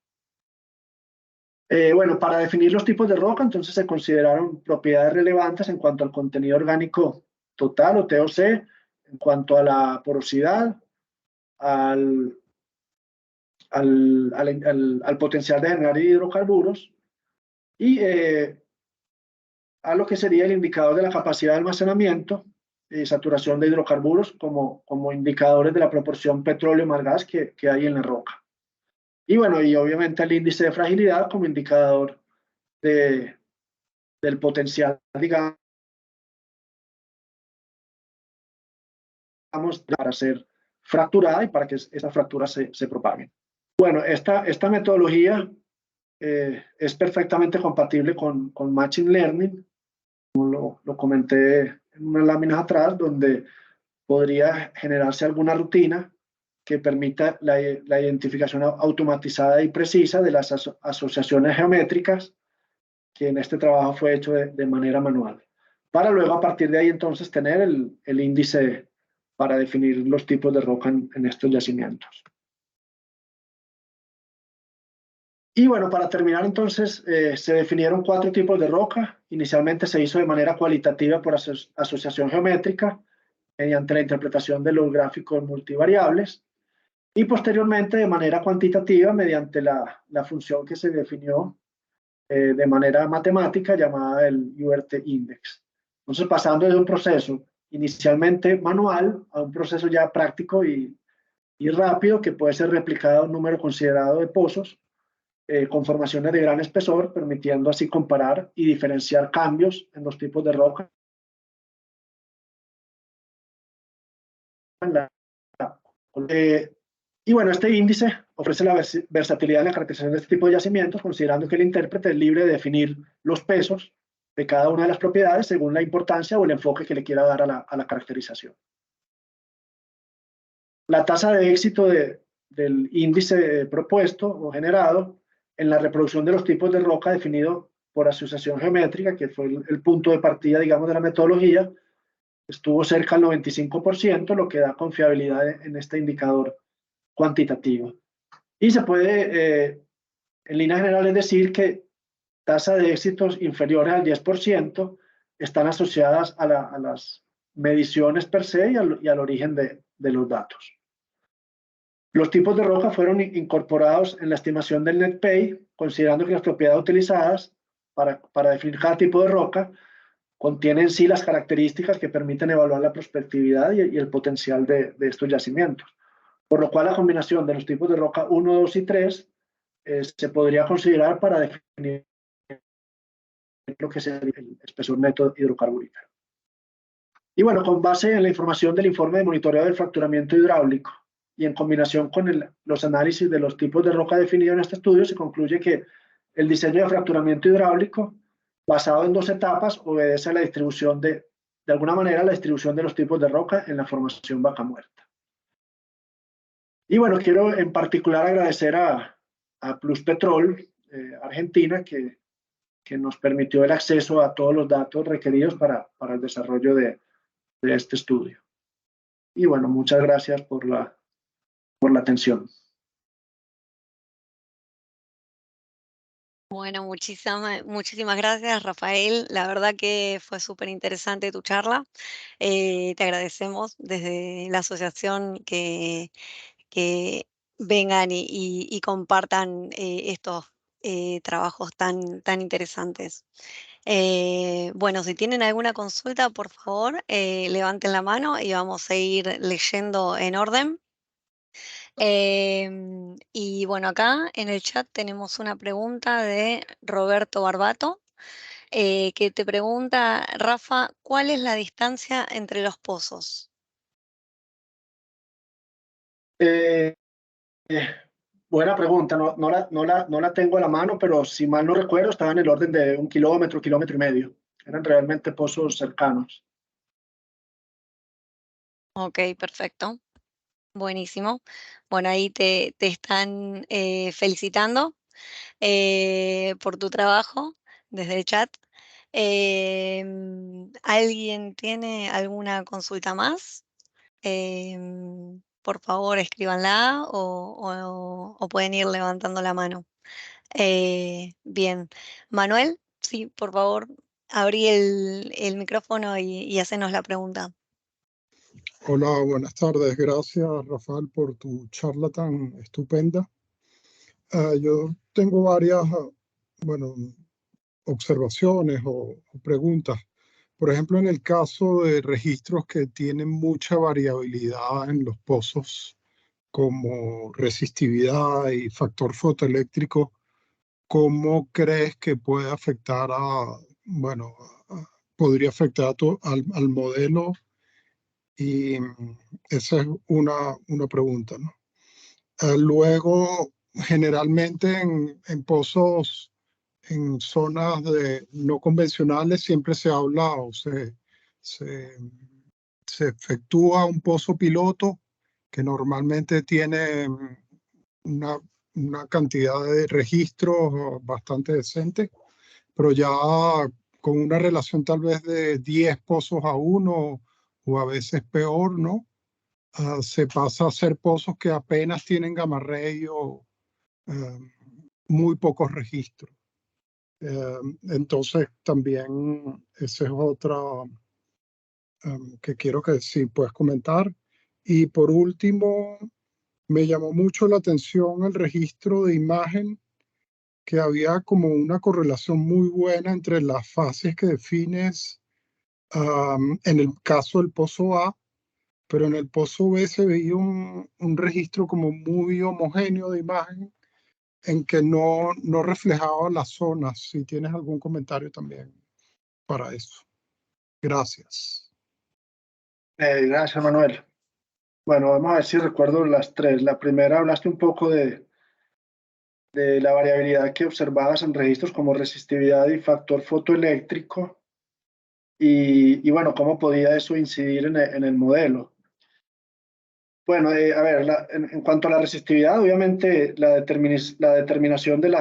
Bueno, para definir los tipos de roca, entonces se consideraron propiedades relevantes en cuanto al contenido orgánico total o TOC, en cuanto a la porosidad, al potencial de generar hidrocarburos, y a lo que sería el indicador de la capacidad de almacenamiento y saturación de hidrocarburos como indicadores de la proporción petróleo más gas que hay en la roca. Y bueno, y obviamente el índice de fragilidad como indicador del potencial, digamos, para ser fracturada y para que esa fractura se propague. Bueno, esta metodología es perfectamente compatible con Machine Learning, como lo comenté en unas láminas atrás, donde podría generarse alguna rutina que permita la identificación automatizada y precisa de las asociaciones geométricas, que en este trabajo fue hecho de manera manual, para luego a partir de ahí entonces tener el índice para definir los tipos de roca en estos yacimientos. Y bueno, para terminar entonces, se definieron 4 tipos de roca. Inicialmente se hizo de manera cualitativa por asociación geométrica, mediante la interpretación de los gráficos multivariables, y posteriormente de manera cuantitativa mediante la función que se definió de manera matemática llamada el URT Index. Entonces, pasando de un proceso inicialmente manual a un proceso ya práctico y rápido que puede ser replicado a un número considerado de pozos con formaciones de gran espesor, permitiendo así comparar y diferenciar cambios en los tipos de roca. Y bueno, este índice ofrece la versatilidad en la caracterización de este tipo de yacimientos, considerando que el intérprete es libre de definir los pesos de cada una de las propiedades según la importancia o el enfoque que le quiera dar a la caracterización. La tasa de éxito del índice propuesto o generado en la reproducción de los tipos de roca definido por asociación geométrica, que fue el punto de partida, digamos, de la metodología, estuvo cerca del 95%, lo que da confiabilidad en este indicador cuantitativo. Y se puede, en líneas generales, decir que tasas de éxitos inferiores al 10% están asociadas a las mediciones per se y al origen de los datos. Los tipos de roca fueron incorporados en la estimación del NetPay, considerando que las propiedades utilizadas para definir cada tipo de roca contienen sí las características que permiten evaluar la prospectividad y el potencial de estos yacimientos. Por lo cual la combinación de los tipos de roca 1, 2 y 3 se podría considerar para definir lo que sería el espesor neto hidrocarburífero. Y bueno, con base en la información del informe de monitoreo del fracturamiento hidráulico y en combinación con los análisis de los tipos de roca definidos en este estudio, se concluye que el diseño de fracturamiento hidráulico, basado en 2 etapas, obedece a la distribución de alguna manera, la distribución de los tipos de roca en la formación Vaca Muerta. Y bueno, quiero en particular agradecer a Pluspetrol Argentina, que nos permitió el acceso a todos los datos requeridos para el desarrollo de este estudio. Y bueno, muchas gracias por la atención. Bueno, muchísimas gracias, Rafael. La verdad que fue súper interesante tu charla. Te agradecemos desde la asociación que vengan y compartan estos trabajos tan interesantes. Bueno, si tienen alguna consulta, por favor, levanten la mano y vamos a ir leyendo en orden. Y bueno, acá en el chat tenemos una pregunta de Roberto Barbato, que te pregunta, Rafa, ¿cuál es la distancia entre los pozos? Buena pregunta, no la tengo a la mano, pero si mal no recuerdo, estaba en el orden de 1 kilómetro, 1,5 kilómetros. Eran realmente pozos cercanos. Ok, perfecto. Buenísimo. Bueno, ahí te están felicitando por tu trabajo desde el chat. ¿Alguien tiene alguna consulta más? Por favor, escríbanla o pueden ir levantando la mano. Bien. Manuel, sí, por favor, abrí el micrófono y hacenos la pregunta. Hola, buenas tardes. Gracias, Rafael, por tu charla tan estupenda. Yo tengo varias, bueno, observaciones o preguntas. Por ejemplo, en el caso de registros que tienen mucha variabilidad en los pozos, como resistividad y factor fotoeléctrico, ¿cómo crees que puede afectar bueno, podría afectar al modelo? Y esa es una pregunta, ¿no? Luego, generalmente en pozos, en zonas no convencionales, siempre se habla o se efectúa un pozo piloto que normalmente tiene una cantidad de registros bastante decente, pero ya con una relación tal vez de 10 pozos a uno o a veces peor, ¿no? Se pasa a hacer pozos que apenas tienen gamma ray o muy pocos registros. Entonces también esa es otra que quiero que sí puedes comentar. Y por último, me llamó mucho la atención el registro de imagen, que había como una correlación muy buena entre las fases que defines en el caso del pozo A, pero en el pozo B se veía un registro como muy homogéneo de imagen en que no reflejaba las zonas. Si tienes algún comentario también para eso. Gracias. Gracias, Manuel. Bueno, vamos a ver si recuerdo las tres. La primera, hablaste un poco de la variabilidad que observabas en registros como resistividad y factor fotoeléctrico y bueno, cómo podía eso incidir en el modelo. Bueno, a ver, en cuanto a la resistividad, obviamente la determinación de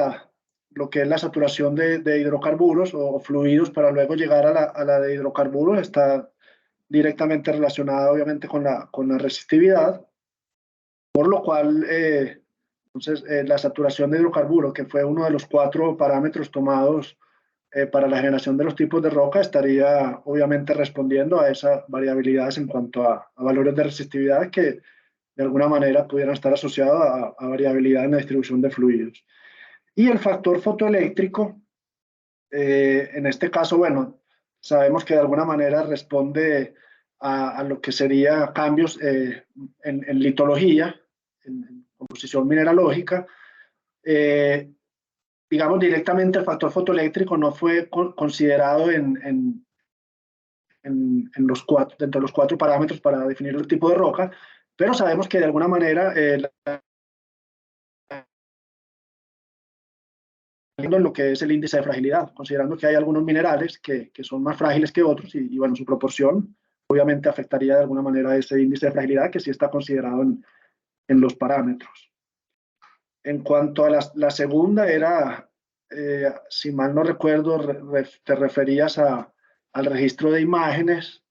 lo que es la saturación de hidrocarburos o fluidos para luego llegar a la de hidrocarburos está directamente relacionada obviamente con la resistividad, por lo cual entonces la saturación de hidrocarburos, que fue uno de los 4 parámetros tomados para la generación de los tipos de roca, estaría obviamente respondiendo a esas variabilidades en cuanto a valores de resistividad que de alguna manera pudieran estar asociados a variabilidad en la distribución de fluidos. Y el factor fotoeléctrico, en este caso, bueno, sabemos que de alguna manera responde a lo que sería cambios en litología, en composición mineralógica. Digamos, directamente el factor fotoeléctrico no fue considerado dentro de los 4 parámetros para definir el tipo de roca, pero sabemos que de alguna manera en lo que es el índice de fragilidad, considerando que hay algunos minerales que son más frágiles que otros y bueno, su proporción obviamente afectaría de alguna manera ese índice de fragilidad que sí está considerado en los parámetros. En cuanto a la segunda era, si mal no recuerdo, te referías al registro de imágenes.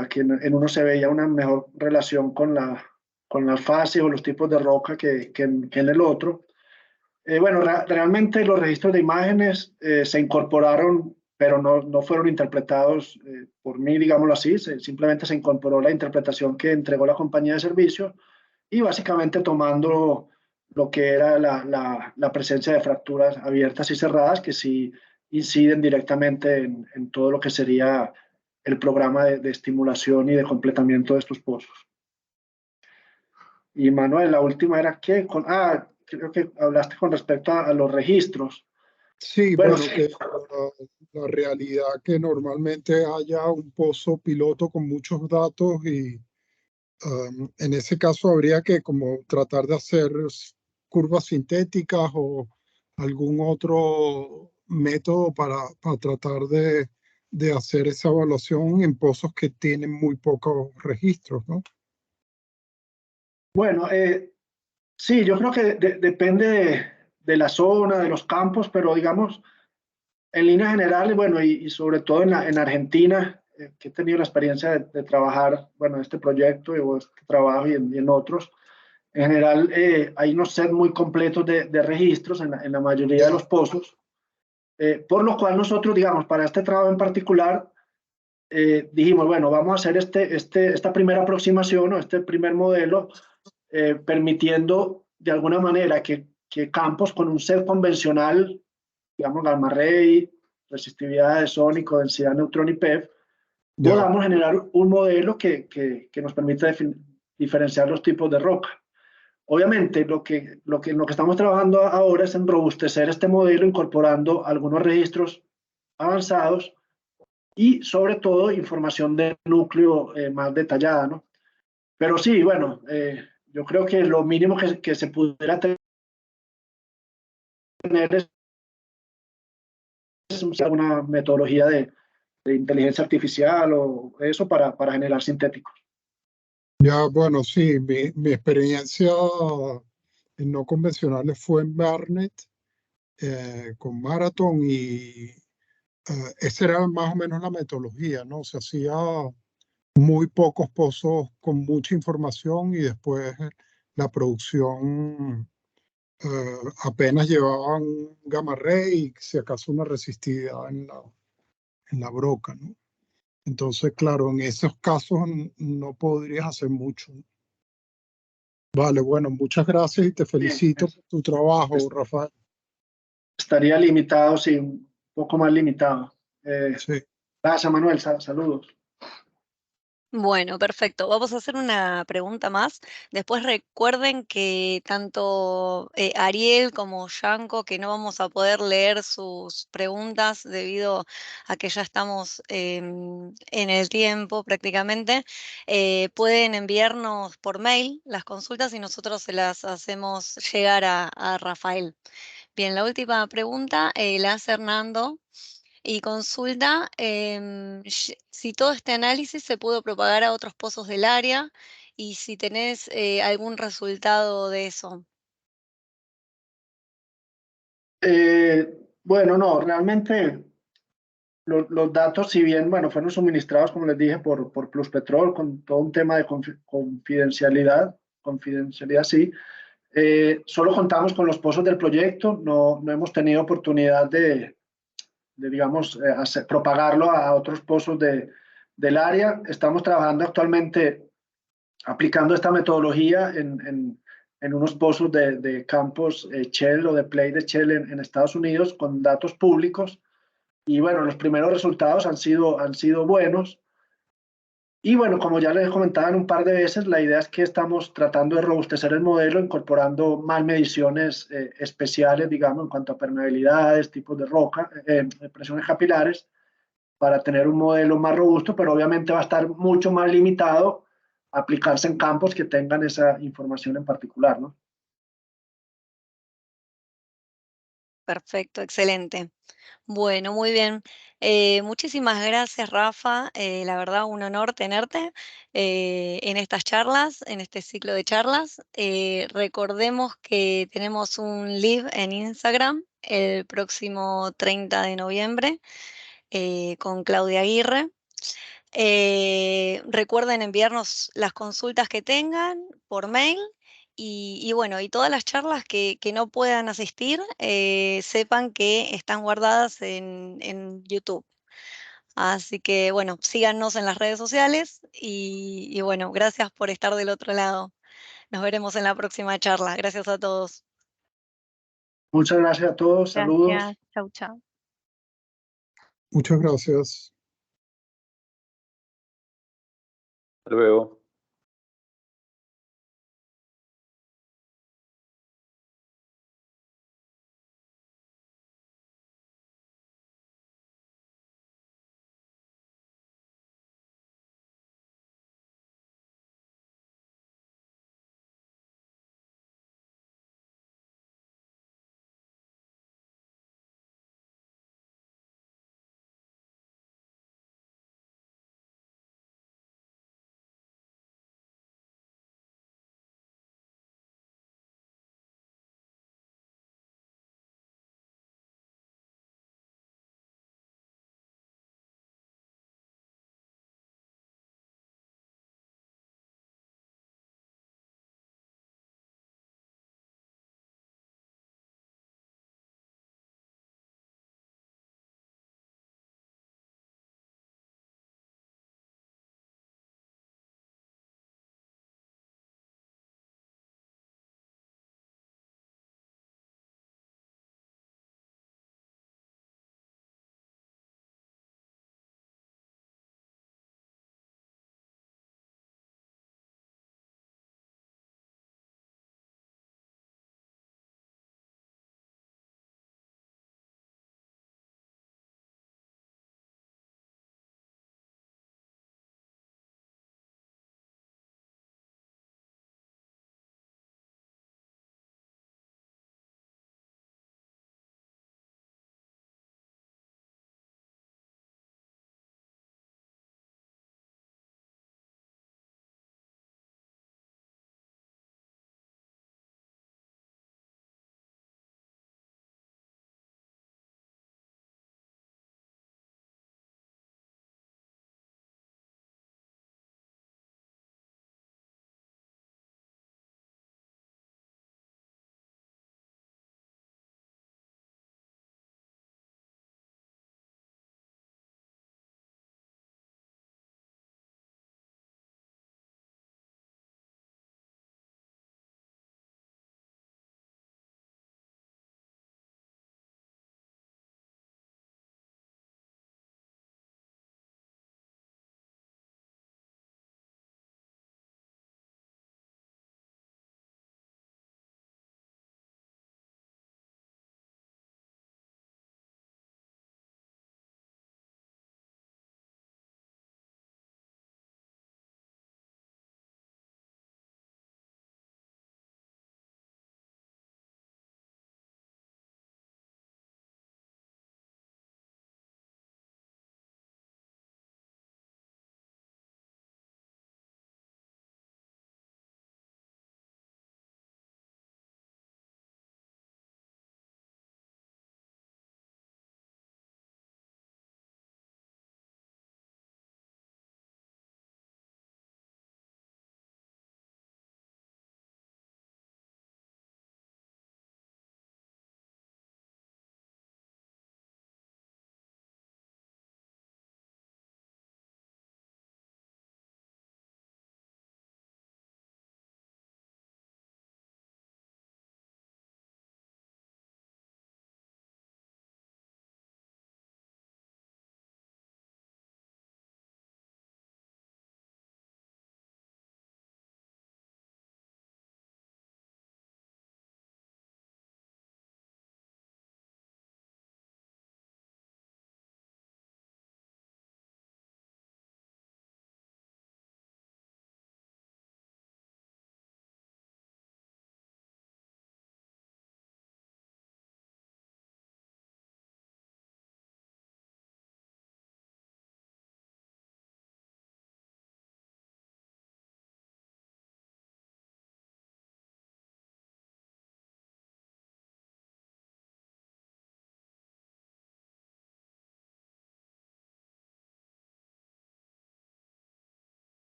Aquí en uno se veía una mejor relación con las fases o los tipos de roca que en el otro. Bueno, realmente los registros de imágenes se incorporaron, pero no fueron interpretados por mí, digámoslo así. Simplemente se incorporó la interpretación que entregó la compañía de servicio y básicamente tomando lo que era la presencia de fracturas abiertas y cerradas que sí inciden directamente en todo lo que sería el programa de estimulación y de completamiento de estos pozos. Y Manuel, la última era que, creo que hablaste con respecto a los registros. Sí, bueno, que la realidad que normalmente haya un pozo piloto con muchos datos y en ese caso habría que como tratar de hacer curvas sintéticas o algún otro método para tratar de hacer esa evaluación en pozos que tienen muy pocos registros, ¿no? Bueno, sí, yo creo que depende de la zona, de los campos, pero digamos, en líneas generales, bueno, y sobre todo en Argentina, que he tenido la experiencia de trabajar, bueno, en este proyecto o este trabajo y en otros, en general hay unos sets muy completos de registros en la mayoría de los pozos, por lo cual nosotros, digamos, para este trabajo en particular, dijimos, bueno, vamos a hacer esta primera aproximación o este primer modelo, permitiendo de alguna manera que campos con un set convencional digamos, gamma ray, resistividad de sónico, densidad de neutrón y PEF, podamos generar un modelo que nos permita diferenciar los tipos de roca. Obviamente, lo que estamos trabajando ahora es en robustecer este modelo incorporando algunos registros avanzados y, sobre todo, información del núcleo más detallada, ¿no? Pero sí, bueno, yo creo que lo mínimo que se pudiera tener es una metodología de inteligencia artificial o eso para generar sintéticos. Ya, bueno, sí, mi experiencia en no convencionales fue en Barnet con Marathon y esa era más o menos la metodología, ¿no? Se hacía muy pocos pozos con mucha información y después la producción apenas llevaban gamma ray y si acaso una resistividad en la broca, ¿no? Entonces, claro, en esos casos no podrías hacer mucho. Vale, bueno, muchas gracias y te felicito por tu trabajo, Rafael. Estaría limitado, sí, un poco más limitado. Sí. Gracias, Manuel. Saludos. Bueno, perfecto. Vamos a hacer una pregunta más. Después recuerden que tanto Ariel como Yanko, que no vamos a poder leer sus preguntas debido a que ya estamos en el tiempo prácticamente, pueden enviarnos por mail las consultas y nosotros se las hacemos llegar a Rafael. Bien, la última pregunta la hace Hernando. Y consulta si todo este análisis se pudo propagar a otros pozos del área y si tenés algún resultado de eso. Bueno, no, realmente los datos, si bien, bueno, fueron suministrados, como les dije, por Pluspetrol, con todo un tema de confidencialidad sí, solo contamos con los pozos del proyecto, no hemos tenido oportunidad de digamos, propagarlo a otros pozos del área. Estamos trabajando actualmente aplicando esta metodología en unos pozos de campos Shell o de Play de Shell en Estados Unidos con datos públicos. Y bueno, los primeros resultados han sido buenos. Y bueno, como ya les comentaba un par de veces, la idea es que estamos tratando de robustecer el modelo, incorporando más mediciones especiales, digamos, en cuanto a permeabilidades, tipos de roca, presiones capilares, para tener un modelo más robusto, pero obviamente va a estar mucho más limitado a aplicarse en campos que tengan esa información en particular, ¿no? Perfecto, excelente. Bueno, muy bien. Muchísimas gracias, Rafa. La verdad, un honor tenerte en estas charlas, en este ciclo de charlas. Recordemos que tenemos un live en Instagram el próximo 30 de noviembre con Claudia Aguirre. Recuerden enviarnos las consultas que tengan por mail y bueno, y todas las charlas que no puedan asistir, sepan que están guardadas en YouTube. Así que bueno, síganos en las redes sociales y bueno, gracias por estar del otro lado. Nos veremos en la próxima charla. Gracias a todos. Muchas gracias a todos, saludos. Gracias. Chau, chau. Muchas gracias. Hasta luego.